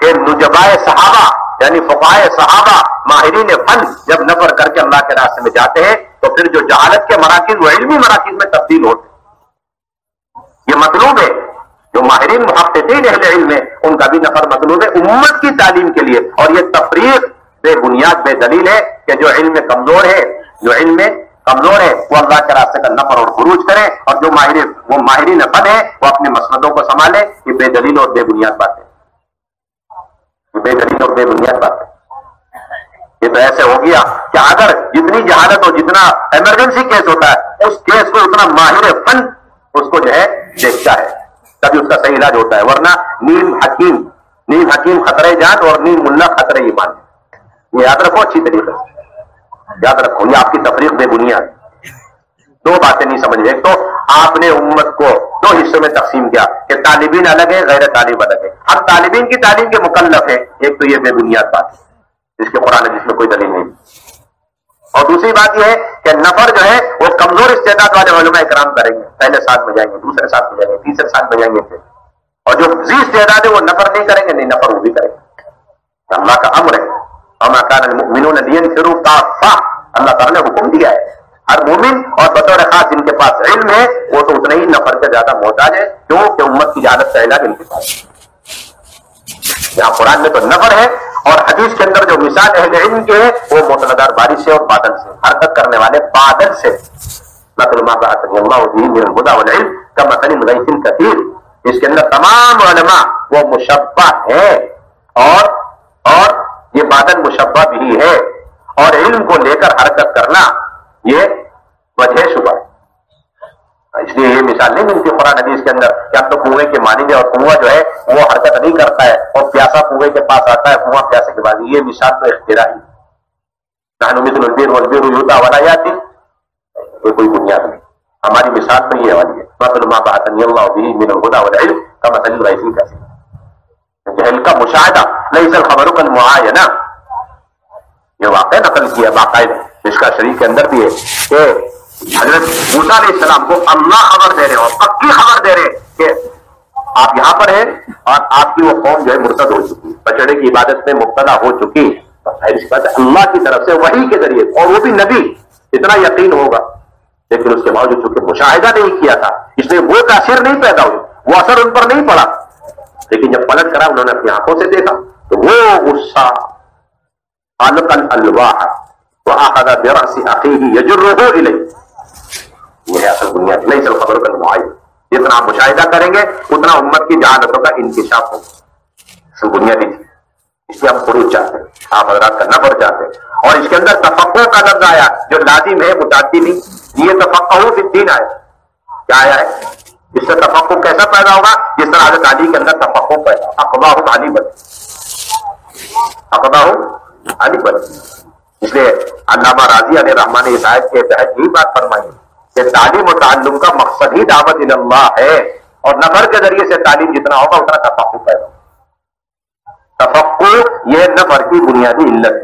کہ نجباء صحابہ یعنی فقہاء صحابہ ماہرین فن جب نفر کر کے اللہ کے راستے میں جاتے ہیں تو پھر جو جہالت کے مراکز وہ علمی مراکز میں تبدیل ہوتے ہیں. یہ مطلوب ہے جو ماہرین محققین اہل علم ہیں ان کا بھی نفر مطلوب ہے امت کی تعلیم کے لیے. اور یہ تفریق بے بنیاد بے دلیل ہے کہ جو علم میں کمزور ہے وہ اللہ کے راستے کا نفر اور خروج کرے, اور جو ماہرین فن ہے وہ اپنے مسندوں کو سنبھالے. یہ بے دلیل اور بے بنیاد بات ہے. یہ تو ایسے ہو گیا کہ اگر جتنی جہالت اور جتنا ایمرجنسی کیس ہوتا ہے اس کیس کو اتنا ماہر فن اس کو جو ہے دیکھتا ہے تبھی اس کا صحیح علاج ہوتا ہے. ورنہ نیم حکیم خطرہ جان اور نیم ملا خطرہ ایمان. یہ یاد رکھو, اچھی طریقے سے یاد رکھو. یہ آپ کی تفریق بے بنیاد. دو باتیں نہیں سمجھ. ایک تو آپ نے امت کو دو حصوں میں تقسیم کیا کہ طالبین الگ ہے, غیر طالب الگ ہے. اب طالبین کی تعلیم کے مکلف ہے. ایک تو یہ بے بنیاد بات ہے جس کے قرآن حدیث میں کوئی دلیل نہیں. اور دوسری بات یہ ہے کہ نفر جو ہے وہ کمزور استعداد والے علماء اکرام کریں گے. پہلے ساتھ میں جائیں گے, دوسرے ساتھ میں جائیں گے, تیسرے ساتھ میں جائیں گے. اور جو ذی استعداد ہے وہ نفر نہیں کریں گے, نہیں نفر وہ بھی کریں گے. اللہ کا امر ہے. وما كان المؤمنون لينفروا كافة. اللہ تعالیٰ نے حکم دیا ہے ہر مومن اور بطور خاص جن کے پاس علم ہے وہ تو اتنے ہی نفر سے زیادہ محتاج ہے کیونکہ امت کی جہالت کا علاج ان کے پاس ہے. یہاں قرآن میں تو نفر ہے اور حدیث کے اندر جو مثال اہل علم کے ہے وہ موسلادھار بارش سے اور بادل سے, حرکت کرنے والے بادل سے. مثل ما بعثني الله به من الهدى والعلم كمثل غيث كثير. اس کے اندر تمام علماء وہ مشبہ ہے اور یہ بادل مشبہ بھی ہے. اور علم کو لے کر حرکت کرنا یہ وجہ شبہ ہے. اس لیے یہ مثال نہیں ملتی قرآن حدیث کے اندر کہ آپ تو کنویں کے مانیں گے اور کنواں جو ہے وہ حرکت نہیں کرتا ہے اور پیاسا کنویں کے پاس آتا ہے, کنواں پیاسے کے بعد. یہ مثال تو اختراعی. نحن مثل البیر والبیر یوتا ولا یاتی. یہ کوئی بنیاد نہیں. ہماری مثال تو یہ والی ہے. مثل ما بعثني الله به من الهدى والعلم كمثل غيث كثير. جہل کا مشاہدہ لیس الخبر كالمعاینہ. یہ واقعہ نقل کیا باقاعدہ اس کا شریف کے اندر بھی ہے کہ حضرت موسیٰ علیہ السلام کو اللہ خبر دے رہے اور پکی خبر دے رہے کہ آپ یہاں پر ہیں اور آپ کی وہ قوم جو ہے مرتد ہو چکی, بچڑے کی عبادت میں مبتلا ہو چکی. اللہ کی طرف سے وحی کے ذریعے, اور وہ بھی نبی, اتنا یقین ہوگا. لیکن اس کے باوجود چونکہ مشاہدہ نہیں کیا تھا اس لیے وہ تاثیر نہیں پیدا ہوئی, وہ اثر ان پر نہیں پڑا. لیکن جب پلٹ کرا انہوں نے اپنی آنکھوں سے دیکھا تو وہ غصہ خلق الالواح واخذ براس اخيه يجره اليه. یہ ہے اصل بنیاد. لیس الخبر كالمعاینہ. جتنا آپ مشاہدہ کریں گے اتنا امت کی جہالتوں کا انکشاف ہوگا. اصل بنیادی تھی. اس لیے ہم خروج چاہتے ہیں, آپ حضرات کا نفر چاہتے ہیں. اور اس کے اندر تفقہ کا لفظ آیا جو لازم ہے متعدی نہیں. یہ تفقہ فی الدین آیا. کیا آیا ہے؟ اس سے تفقہ کیسا پیدا ہوگا؟ جس طرح حضرت علی کے اندر تفقہ پیدا. اقضاہم علی بن, اقضاہم علی بن. اس لیے علامہ راضی علیہ رحمٰن نے اس آیت کے تحت یہی بات فرمائی کہ تعلیم و تعلم کا مقصد ہی دعوت اللہ ہے, اور نفر کے ذریعے سے تعلیم جتنا ہوگا اتنا تفقہ پیدا ہوگا. تفقہ یہ نفر کی بنیادی علت ہے.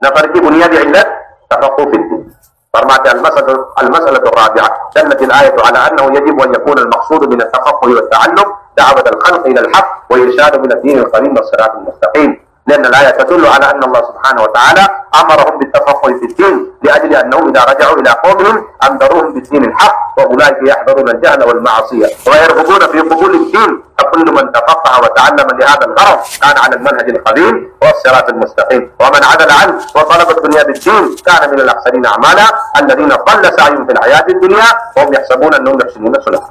نفر کی بنیادی علت تفقہ فی الدین. فرماتے المسألة الرابعة دلت الآية على أنه يجب أن يكون المقصود من التفقه والتعلم دعوة الخلق إلى الحق وإرشاد من الدين القويم والصراط المستقيم. لأن الآية تدل على أن الله سبحانه وتعالى أمرهم بالتفقه في الدين لأجل أنهم إذا رجعوا إلى قومهم أنذروهم بالدين الحق وأولئك يحذرون الجهل والمعصية ويرغبون في قبول الدين. فكل من تفقه وتعلم لهذا الغرض كان على المنهج القويم والصراط المستقيم, ومن عدل عنه وطلب الدنيا بالدين كان من الأخسرين أعمالا الذين ضل سعيهم في الحياة الدنيا وهم يحسبون أنهم يحسنون صنعا.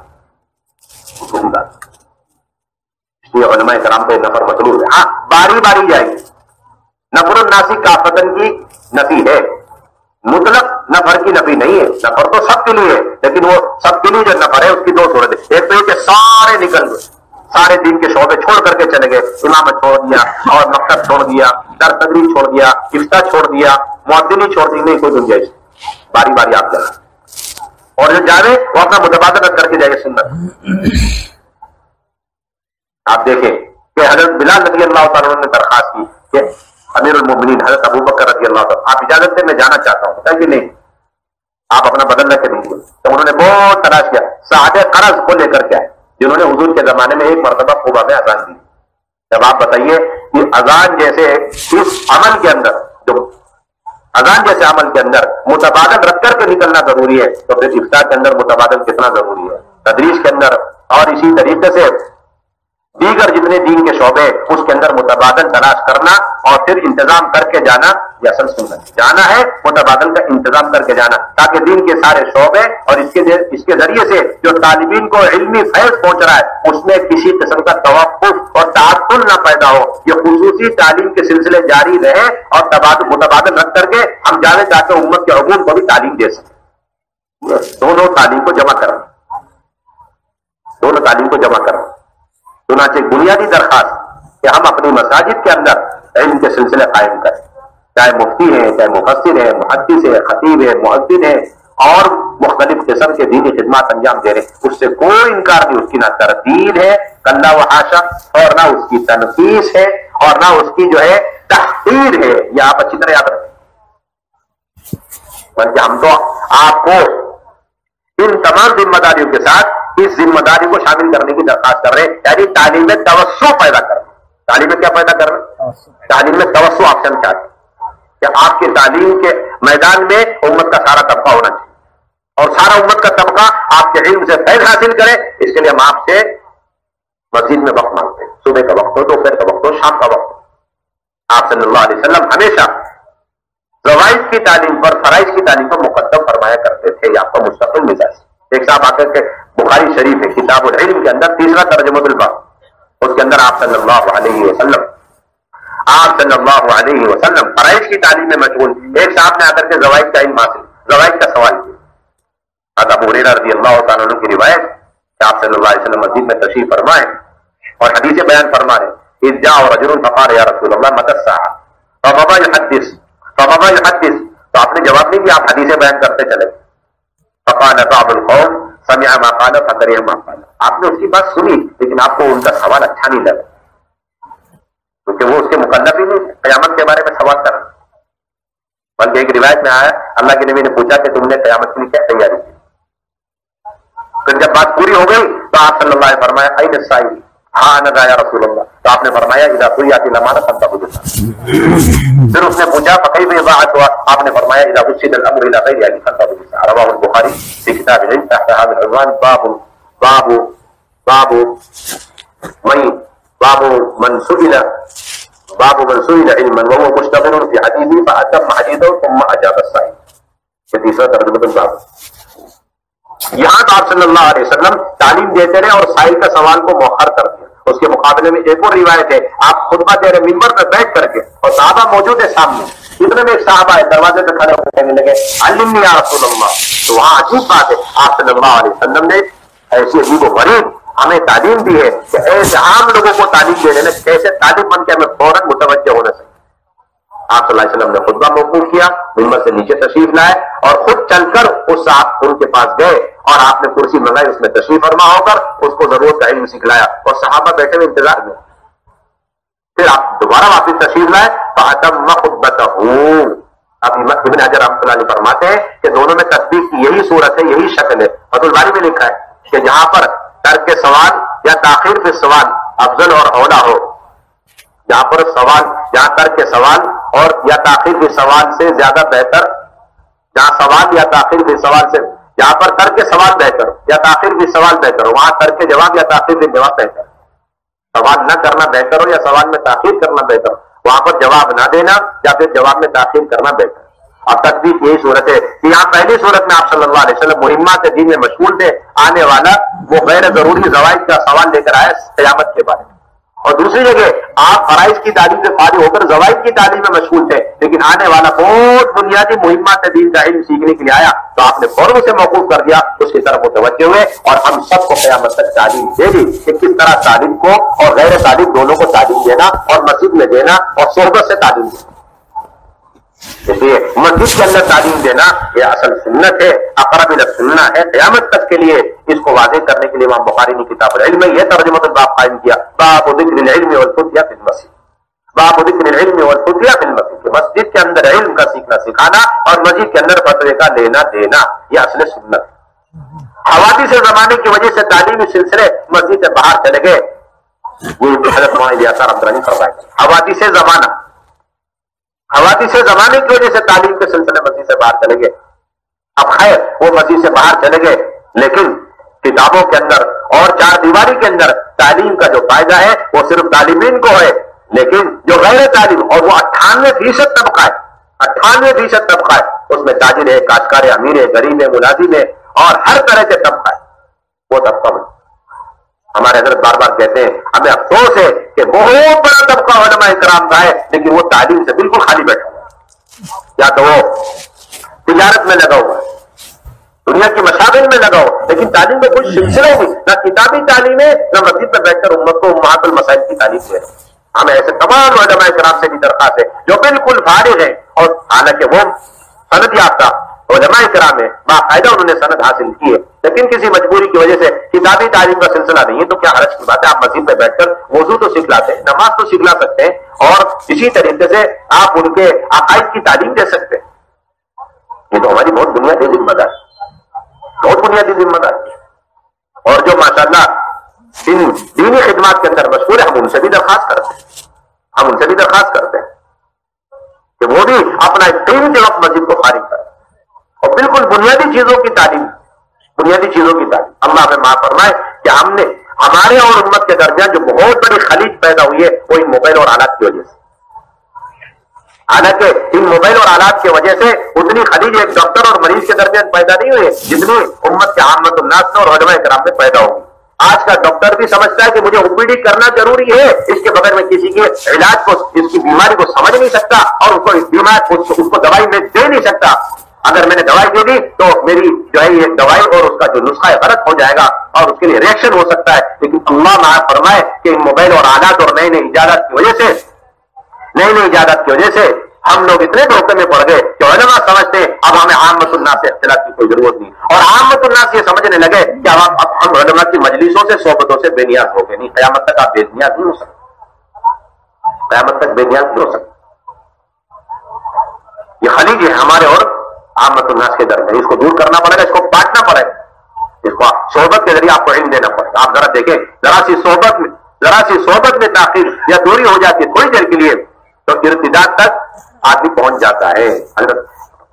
یہ علماء کرام پہ نفر مطلوب ہے. ہاں باری باری جائے گی. نفر الناسی کافتن کی نفی ہے, مطلق نفر کی نفی نہیں ہے. نفر تو سب کے لیے ہے, لیکن وہ سب کے لیے جو نفر ہے اس کی دو صورت ہے. ایک تو یہ کہ سارے نکل گئے, سارے دین کے شعبے چھوڑ کر کے چلے گئے. امامت چھوڑ دیا اور مکتب چھوڑ دیا, در تدریس چھوڑ دیا, افتاء چھوڑ دیا, مؤذنی چھوڑ دی, نہیں کوئی گنجائش. باری باری آپ جائیں, اور جو جاوے وہ اپنا متبادل کر کے جائے سنت. آپ دیکھیں کہ حضرت بلال رضی اللہ تعالیٰ نے درخواست کی کہ امیر المومنین حضرت ابو بکر رضی اللہ تعالیٰ آپ اجازت دیں میں جانا چاہتا ہوں. کہ نہیں آپ اپنا بدل رکھ کے نہیں گئے. تو انہوں نے بہت تلاش کیا, ساعت قرض کو لے کر کے آئے جنہوں نے حضور کے زمانے میں ایک مرتبہ خوبہ میں اذان دی. جب آپ بتائیے کہ اذان جیسے اس عمل کے اندر, جو اذان جیسے عمل کے اندر متبادل رکھ کر کے نکلنا ضروری ہے, تو پھر افطار کے اندر متبادل کتنا ضروری ہے, تدریس کے اندر اور اسی طریقے سے دیگر جتنے دین کے شعبے اس کے اندر متبادل تلاش کرنا اور پھر انتظام کر کے جانا، یہ اصل سنت جانا ہے، متبادل کا انتظام کر کے جانا تاکہ دین کے سارے شعبے اور اس کے ذریعے سے جو طالبین کو علمی فیض پہنچ رہا ہے اس میں کسی قسم کا توقف اور تعطل نہ پیدا ہو، یہ خصوصی تعلیم کے سلسلے جاری رہے اور متبادل رکھ کر کے ہم جانے تاکہ امت کے عموم کو بھی تعلیم دے سکیں۔ دونوں تعلیم کو جمع کرنا، دونوں تعلیم کو جمع کرنا۔ چنانچہ بنیادی درخواست کہ ہم اپنی مساجد کے اندر علم کے سلسلے قائم کریں، چاہے مفتی ہیں، چاہے مفسر ہیں، محدث ہے، خطیب ہے، مؤذن ہے اور مختلف قسم کے دینی خدمات انجام دے رہے ہیں، اس سے کوئی انکار نہیں، اس کی نہ تردید ہے کلا و حاشا، اور نہ اس کی تنقیص ہے اور نہ اس کی جو ہے تحقیر ہے، یہ آپ اچھی طرح یاد رکھیں۔ بلکہ ہم تو آپ کو ان تمام ذمہ داریوں کے ساتھ اس ذمہ داری کو شامل کرنے کی درخواست کر رہے ہیں، یعنی تعلیم میں توسع پیدا کرنا۔ تعلیم میں کیا پیدا کرنا؟ تعلیم میں توسع آپشن کیا ہے کہ آپ کی تعلیم کے میدان میں امت کا سارا طبقہ ہونا چاہیے اور سارا امت کا طبقہ آپ کے علم سے فیض حاصل کرے۔ اس کے لیے ہم آپ سے مسجد میں وقت مانگتے ہیں، صبح کا وقت ہو، دوپہر کا وقت ہو، شام کا وقت ہو۔ آپ صلی اللہ علیہ وسلم ہمیشہ روائز کی تعلیم پر فرائض کی تعلیم پر مقدم فرمایا کرتے تھے، یہ آپ کا مستقل مزاج۔ ایک صاحب آ کر کے بخاری شریف ہے کتاب العلم کے اندر تیسرا ترجمہ الباب، اس کے اندر آپ صلی اللہ علیہ وسلم فرائض کی تعلیم میں مشغول۔ ایک صاحب نے آ کر کے زوائد کا علم حاصل، زوائد کا سوال کیا۔ ابو ہریرہ رضی اللہ تعالیٰ عنہ کی روایت کہ آپ صلی اللہ علیہ وسلم مسجد میں تشریف فرمائے اور حدیث بیان فرما رہے، اذ جاء رجل فقال یا رسول اللہ متی الساعة فبابا يحدث، تو آپ نے جواب نہیں دیا، آپ حدیث بیان کرتے چلے۔ فقال بعض القوم سمع ما قال فكره ما قال، آپ نے اس کی بات سنی لیکن آپ کو ان کا سوال اچھا نہیں لگا کیونکہ وہ اس کے مکلف ہی نہیں قیامت کے بارے میں سوال کرنا۔ بلکہ ایک روایت میں آیا اللہ کے نبی نے پوچھا کہ تم نے قیامت کے لیے کیا تیاری کی؟ پھر جب بات پوری ہو گئی تو آپ صلی اللہ علیہ وسلم فرمایا این السائل، ہاں نہ یا رسول اللہ، تو آپ نے فرمایا اذا قضیت الامانۃ فانتظروا۔ پھر اس نے پوچھا فکیف اضاعت ہوا، آپ نے فرمایا اذا وسد الامر الى غیر اهله فانتظروا۔ رواه البخاری في كتاب العلم تحت هذا العنوان باب من سئل علما وهو مشتغل في حديثه فاتم حديثه ثم اجاب السائل، یہ تیسرا ترجمہ الباب۔ یہاں تو آپ صلی اللہ علیہ وسلم تعلیم دیتے رہے اور سائل کا سوال کو مؤخر کر دیا۔ اس کے مقابلے میں ایک اور روایت ہے، آپ خطبہ دے رہے ممبر پہ بیٹھ کر کے اور صحابہ موجود ہے سامنے، اتنے میں ایک صحابہ ہے دروازے پہ کھڑے ہوئے کہنے لگے علمنی یا رسول اللہ، تو وہاں عجیب بات ہے آپ صلی اللہ علیہ وسلم نے ایسی عجیب و غریب ہمیں تعلیم دی ہے کہ ایسے عام لوگوں کو تعلیم دے دینا کیسے طالب بن کے ہمیں فوراً متوجہ ہونا چاہیے۔ آپ صلی اللہ علیہ وسلم نے خطبہ موقوف کیا، ممبر سے نیچے تشریف لائے اور خود چل کر اس صاحب ان کے پاس گئے اور آپ نے کرسی منگائی، اس میں تشریف فرما ہو کر اس کو ضرورت کا علم سکھلایا اور صحابہ بیٹھے ہوئے انتظار میں۔ پھر آپ دوبارہ واپس تشریف لائے فأتم خطبتہ، اب ابن حجر رحمۃ اللہ علیہ فرماتے ہیں کہ دونوں میں تصدیق کی یہی صورت ہے، یہی شکل ہے۔ فتح الباری میں لکھا ہے کہ جہاں پر ترک سوال یا تاخیر فی سوال افضل اور اولا ہو، جہاں پر سوال، جہاں ترک سوال اور یا تاخیر فی سوال سے زیادہ بہتر، جہاں سوال یا تاخیر فی سوال سے، جہاں پر ترک سوال بہتر یا تاخیر فی سوال بہتر ہو، وہاں ترک جواب یا تاخیر فی جواب بہتر، سوال نہ کرنا بہتر ہو یا سوال میں تاخیر کرنا بہتر، وہاں پر جواب نہ دینا یا پھر جواب میں تاخیر کرنا بہتر۔ اب تصدیق یہی صورت ہے کہ یہاں پہلی صورت میں آپ صلی اللہ علیہ وسلم مہمات دین میں مشغول تھے، آنے والا وہ غیر ضروری زوائد کا سوال لے کر آئے قیامت کے بارے میں، اور دوسری جگہ آپ فرائض کی تعلیم سے فارغ ہو کر زوائد کی تعلیم میں مشغول تھے، لیکن آنے والا بہت بنیادی مہمات دین کا علم سیکھنے کے لیے آیا تو آپ نے فوراً اسے موقوف کر دیا، اس کی طرف متوجہ ہوئے اور ہم سب کو قیامت تک تعلیم دے دی کہ کس طرح تعلیم کو اور غیر تعلیم دونوں کو تعلیم دینا اور مسجد میں دینا اور صحبت سے تعلیم دینا۔ اس لیے مسجد کے اندر تعلیم دینا یہ اصل سنت ہے، اقرب الی السنۃ ہے قیامت تک کے لیے۔ اس کو واضح کرنے کے لیے امام بخاری نے کتاب العلم میں یہ ترجمہ الباب قائم کیا، باب ذکر العلم والفتیہ فی المسجد، باب ذکر العلم والفتیہ فی المسجد، مسجد کے اندر علم کا سیکھنا سکھانا اور مسجد کے اندر فتوے کا لینا دینا یہ اصل سنت ہے۔ حوادث زمانے کی وجہ سے تعلیمی سلسلے مسجد سے باہر چلے گئے، یہ حضرت مولانا الیاس رحمۃ اللہ علیہ فرمائے حوادث زمانہ، حوادث زمانے کی وجہ سے تعلیم کے سلسلے مسجد سے باہر چلے گئے۔ اب خیر وہ مسجد سے باہر چلے گئے لیکن کتابوں کے اندر اور چار دیواری کے اندر تعلیم کا جو فائدہ ہے وہ صرف طالبین کو ہے، لیکن جو غیر تعلیم، اور وہ 98% طبقہ ہے، 98% طبقہ ہے، اس میں تاجر ہے، کاشتکار ہے، امیر ہے، غریب ہے، ملازم ہے، اور ہر طرح کے طبقہ ہے، وہ طبقہ میں ہمارے حضرت بار بار کہتے ہیں ہمیں افسوس ہے کہ بہت بڑا طبقہ علماء کرام کا ہے لیکن وہ تعلیم سے بالکل خالی بیٹھا ہوا ہے، یا تو وہ تجارت میں لگا ہوا ہے، دنیا کی مشاغل میں لگا ہوا، لیکن تعلیم کا کوئی سلسلہ ہی نہیں، نہ کتابی تعلیم ہے، نہ مسجد میں بیٹھ کر امت کو امہات المسائل کی تعلیم دے رہے ہیں۔ ہمیں ایسے تمام علماء کرام سے بھی درخواست ہے جو بالکل فارغ ہیں، اور حالانکہ وہ سند یافتہ علماء کرام ہے، باقاعدہ انہوں نے سند حاصل کی ہے، لیکن کسی مجبوری کی وجہ سے کتابی تعلیم کا سلسلہ نہیں ہے، تو کیا حرج کی بات ہے، آپ مسجد میں بیٹھ کر وضو تو سیکھ لاتے ہیں، نماز تو سیکھ لا سکتے ہیں، اور اسی طریقے سے آپ ان کے عقائد کی تعلیم دے سکتے ہیں۔ یہ تو ہماری بہت بنیادی ذمہ داری، بہت بنیادی ذمہ داری، اور جو ماشاءاللہ ان دینی خدمات کے اندر مشغول ہے، ہم ان سے بھی درخواست کرتے ہیں، ہم ان سے بھی درخواست کرتے ہیں کہ وہ بھی اپنا دین کے وقت مسجد کو فارغ کریں، اور بالکل بنیادی چیزوں کی تعلیم، بنیادی چیزوں کی تعلیم۔ اللہ ہمیں معاف فرمائے کہ ہم نے ہمارے اور امت کے درمیان جو بہت بڑی خلیج پیدا ہوئی ہے وہ ان موبائل اور آلات کی وجہ سے، حالانکہ ان موبائل اور آلات کی وجہ سے اتنی خلیج ایک ڈاکٹر اور مریض کے درمیان پیدا نہیں ہوئی ہے جتنی امت کے عامت الناس میں اور علماء کرام میں پیدا ہوگی۔ آج کا ڈاکٹر بھی سمجھتا ہے کہ مجھے او پی ڈی کرنا ضروری ہے، اس کے بغیر میں کسی کے علاج کو، اس کی بیماری کو سمجھ نہیں سکتا، اور اس کو اس بیماری اس کو دوائی میں دے نہیں سکتا۔ اگر میں نے دوائی دے دی تو میری جو ہے یہ دوائی اور اس کا جو نسخہ ہے غلط ہو جائے گا اور اس کے لیے ریئیکشن ہو سکتا ہے۔ لیکن اللہ معاف فرمائے کہ ان موبائل اور آلات اور نئی نئی ایجادات کی وجہ سے ہم لوگ اتنے دھوکے میں پڑ گئے کہ علماء سمجھتے ہیں اب ہمیں عامت الناس سے اختلاف کی کوئی ضرورت نہیں، اور عامت الناس یہ سمجھنے لگے کہ اب ہم علماء کی مجلسوں سے، صحبتوں سے بے نیاز ہو گئے۔ نہیں، قیامت تک آپ بے نیاز نہیں ہو سکتے، قیامت تک بے نیاز نہیں ہو سکتے۔ یہ خلیج ہے ہمارے اور عامت الناس کے درمیان، اس کو دور کرنا پڑے گا، اس کو پاٹنا پڑے گا، اس کو صحبت کے ذریعے آپ کو علم دینا پڑے گا۔ آپ ذرا دیکھیں، ذرا سی صحبت میں تاخیر یا دوری ہو جاتی ہے تھوڑی دیر کے لیے تو ارتداد تک آدمی پہنچ جاتا ہے۔ حضرت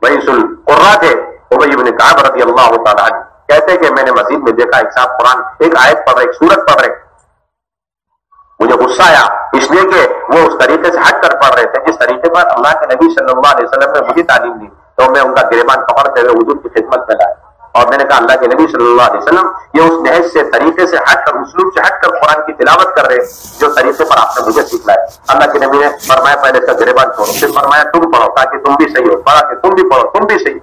رئیس القراء تھے ابی بن کعب رضی اللہ تعالیٰ عنہ، کہتے کہ میں نے مسجد میں دیکھا ایک صاحب قرآن ایک آیت پڑھ رہے، ایک سورت پڑھ رہے، مجھے غصہ آیا اس لیے کہ وہ اس طریقے سے ہٹ کر پڑھ رہے تھے جس طریقے پر اللہ کے نبی صلی اللہ علیہ وسلم نے مجھے تعلیم دی، تو میں ان کا گریبان پکڑتے ہوئے حضور کی خدمت میں لایا، اور میں نے کہا اللہ کے نبی صلی اللہ علیہ وسلم یہ اس نہج سے، طریقے سے ہٹ کر، اسلوب سے ہٹ کر قرآن کی تلاوت کر رہے جو طریقے پر آپ نے مجھے سکھلایا۔ اللہ کے نبی نے فرمایا پہلے اس کا گریبان چھوڑو، پھر فرمایا تم پڑھو تاکہ تم بھی صحیح ہو، پڑھا کہ تم بھی پڑھو، تم بھی صحیح۔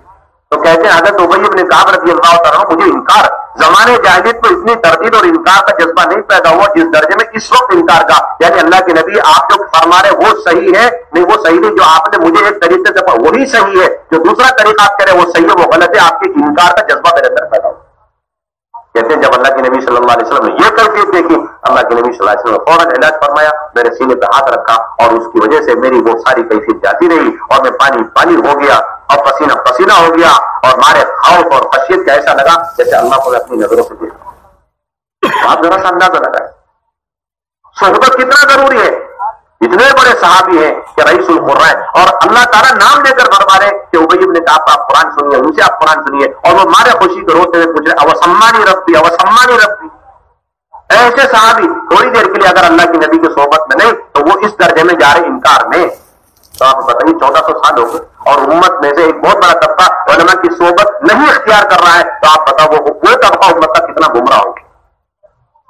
تو کہتے ہیں حضرت ابی بن کعب رضی اللہ تعالیٰ عنہ، مجھے انکار، زمانے جاہلیت میں اتنی تردید اور انکار کا جذبہ نہیں پیدا ہوا جس درجے میں اس وقت انکار کا، یعنی اللہ کے نبی آپ جو فرما رہے وہ صحیح ہے، نہیں وہ صحیح نہیں، جو آپ نے مجھے ایک طریقے سے وہی صحیح ہے، جو دوسرا طریقہ آپ کہہ رہے وہ صحیح ہے وہ غلط ہے، آپ کے انکار کا جذبہ میرے اندر پیدا ہوا۔ کہتے ہیں جب اللہ کے نبی صلی اللہ علیہ وسلم نے یہ کیفیت دیکھی، اللہ کے نبی صلی اللہ علیہ وسلم نے فوراً علاج فرمایا، میرے سینے پہ ہاتھ رکھا، اور اس کی وجہ سے میری وہ ساری کیفیت جاتی رہی، اور میں پانی ہو گیا، اور پسینہ پسینہ ہو گیا، اور مارے خوف اور خشیت کا ایسا لگا جیسے اللہ کو میں اپنی نظروں سے دیکھا۔ آپ ذرا سا اندازہ لگائیں صحبت کتنا ضروری ہے۔ اتنے بڑے صحابی ہیں کہ رئیس القراء ہے، اور اللہ تعالیٰ نام لے کر فرما رہے کہ ابی بن کعب آپ قرآن سنیے، ان سے آپ قرآن سنیے، اور وہ مارے خوشی کو روتے ہوئے پوچھ رہے اوسمانی ربی اوسمانی ربی۔ ایسے صحابی تھوڑی دیر کے لیے اگر اللہ کی نبی کی صحبت میں نہیں تو وہ اس درجے میں جا رہے انکار میں۔ تو آپ بتائیے 1400 سال ہو گئے اور امت میں سے ایک بہت بڑا طبقہ علماء کی صحبت نہیں اختیار کر رہا ہے، تو آپ بتاؤ وہ طبقہ امت کا کتنا گمراہ ہوگا۔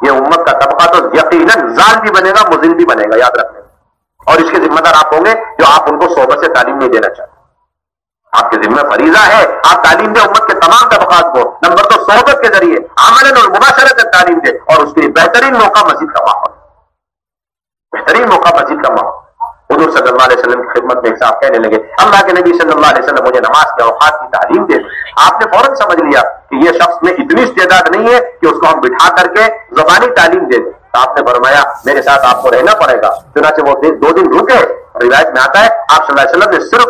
یہ امت کا طبقہ تو یقیناً ضال بھی بنے گا، مضل بھی بنے گا، یاد رکھنے، اور اس کے ذمہ دار آپ ہوں گے جو آپ ان کو صحبت سے تعلیم نہیں دینا چاہتے۔ آپ کے ذمہ فریضہ ہے آپ تعلیم دیں امت کے تمام طبقات کو، نمبر 2 صحبت کے ذریعے عملاً اور مباشرت تعلیم دیں، اور اس کے لیے بہترین موقع مسجد کا ماحول، بہترین موقع مسجد کا ماحول۔ حضور صلی اللہ علیہ وسلم کی خدمت میں صاحب کہنے لگے اللہ کے نبی صلی اللہ علیہ وسلم مجھے نماز کے اوقات کی تعلیم دے دیں۔ آپ نے فوراً سمجھ لیا کہ یہ شخص میں اتنی استعداد نہیں ہے کہ اس کو ہم بٹھا کر کے زبانی تعلیم دے دیں۔ آپ نے فرمایا میرے ساتھ آپ کو رہنا پڑے گا، چنانچہ وہ 2 دن رکے۔ روایت میں آتا ہے آپ صلی اللہ علیہ وسلم نے صرف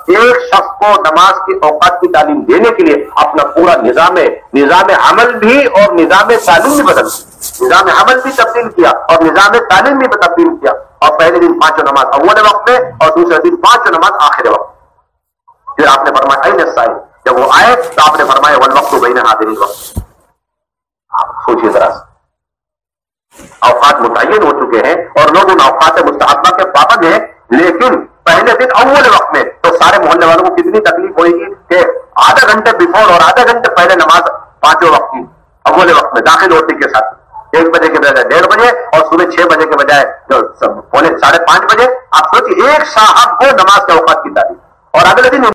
ایک شخص کو نماز کی اوقات کی تعلیم دینے کے لیے اپنا پورا نظام عمل بھی اور نظام تعلیم بھی بدل دیا، نظام عمل بھی تبدیل کیا اور نظام تعلیم بھی تبدیل کیا، اور پہلے دن 5 نماز اول وقت میں اور دوسرے دن 5 نماز آخر وقت۔ پھر آپ نے فرمایا این السائل، جب وہ آئے تو آپ نے فرمایا والوقت بین ہذین الوقت۔ اسی طرح سے اوقات متعین ہو چکے ہیں اور لوگ ان اوقات مستحبہ کے پابند ہیں، لیکن پہلے دن اول وقت میں تو سارے محلے والوں کو کتنی تکلیف ہوئے گی کہ آدھا گھنٹے بیفور اور آدھا گھنٹے پہلے نماز پانچوں وقت کی اول وقت میں داخل ہونے کے ساتھ 1 بجے کے بجائے 1:30 بجے اور صبح 6 بجے کے بجائے 5:30 بجے، آپ سوچیے ایک صاحب کو نماز کے اوقات کی تعلیم، اور اگلے دن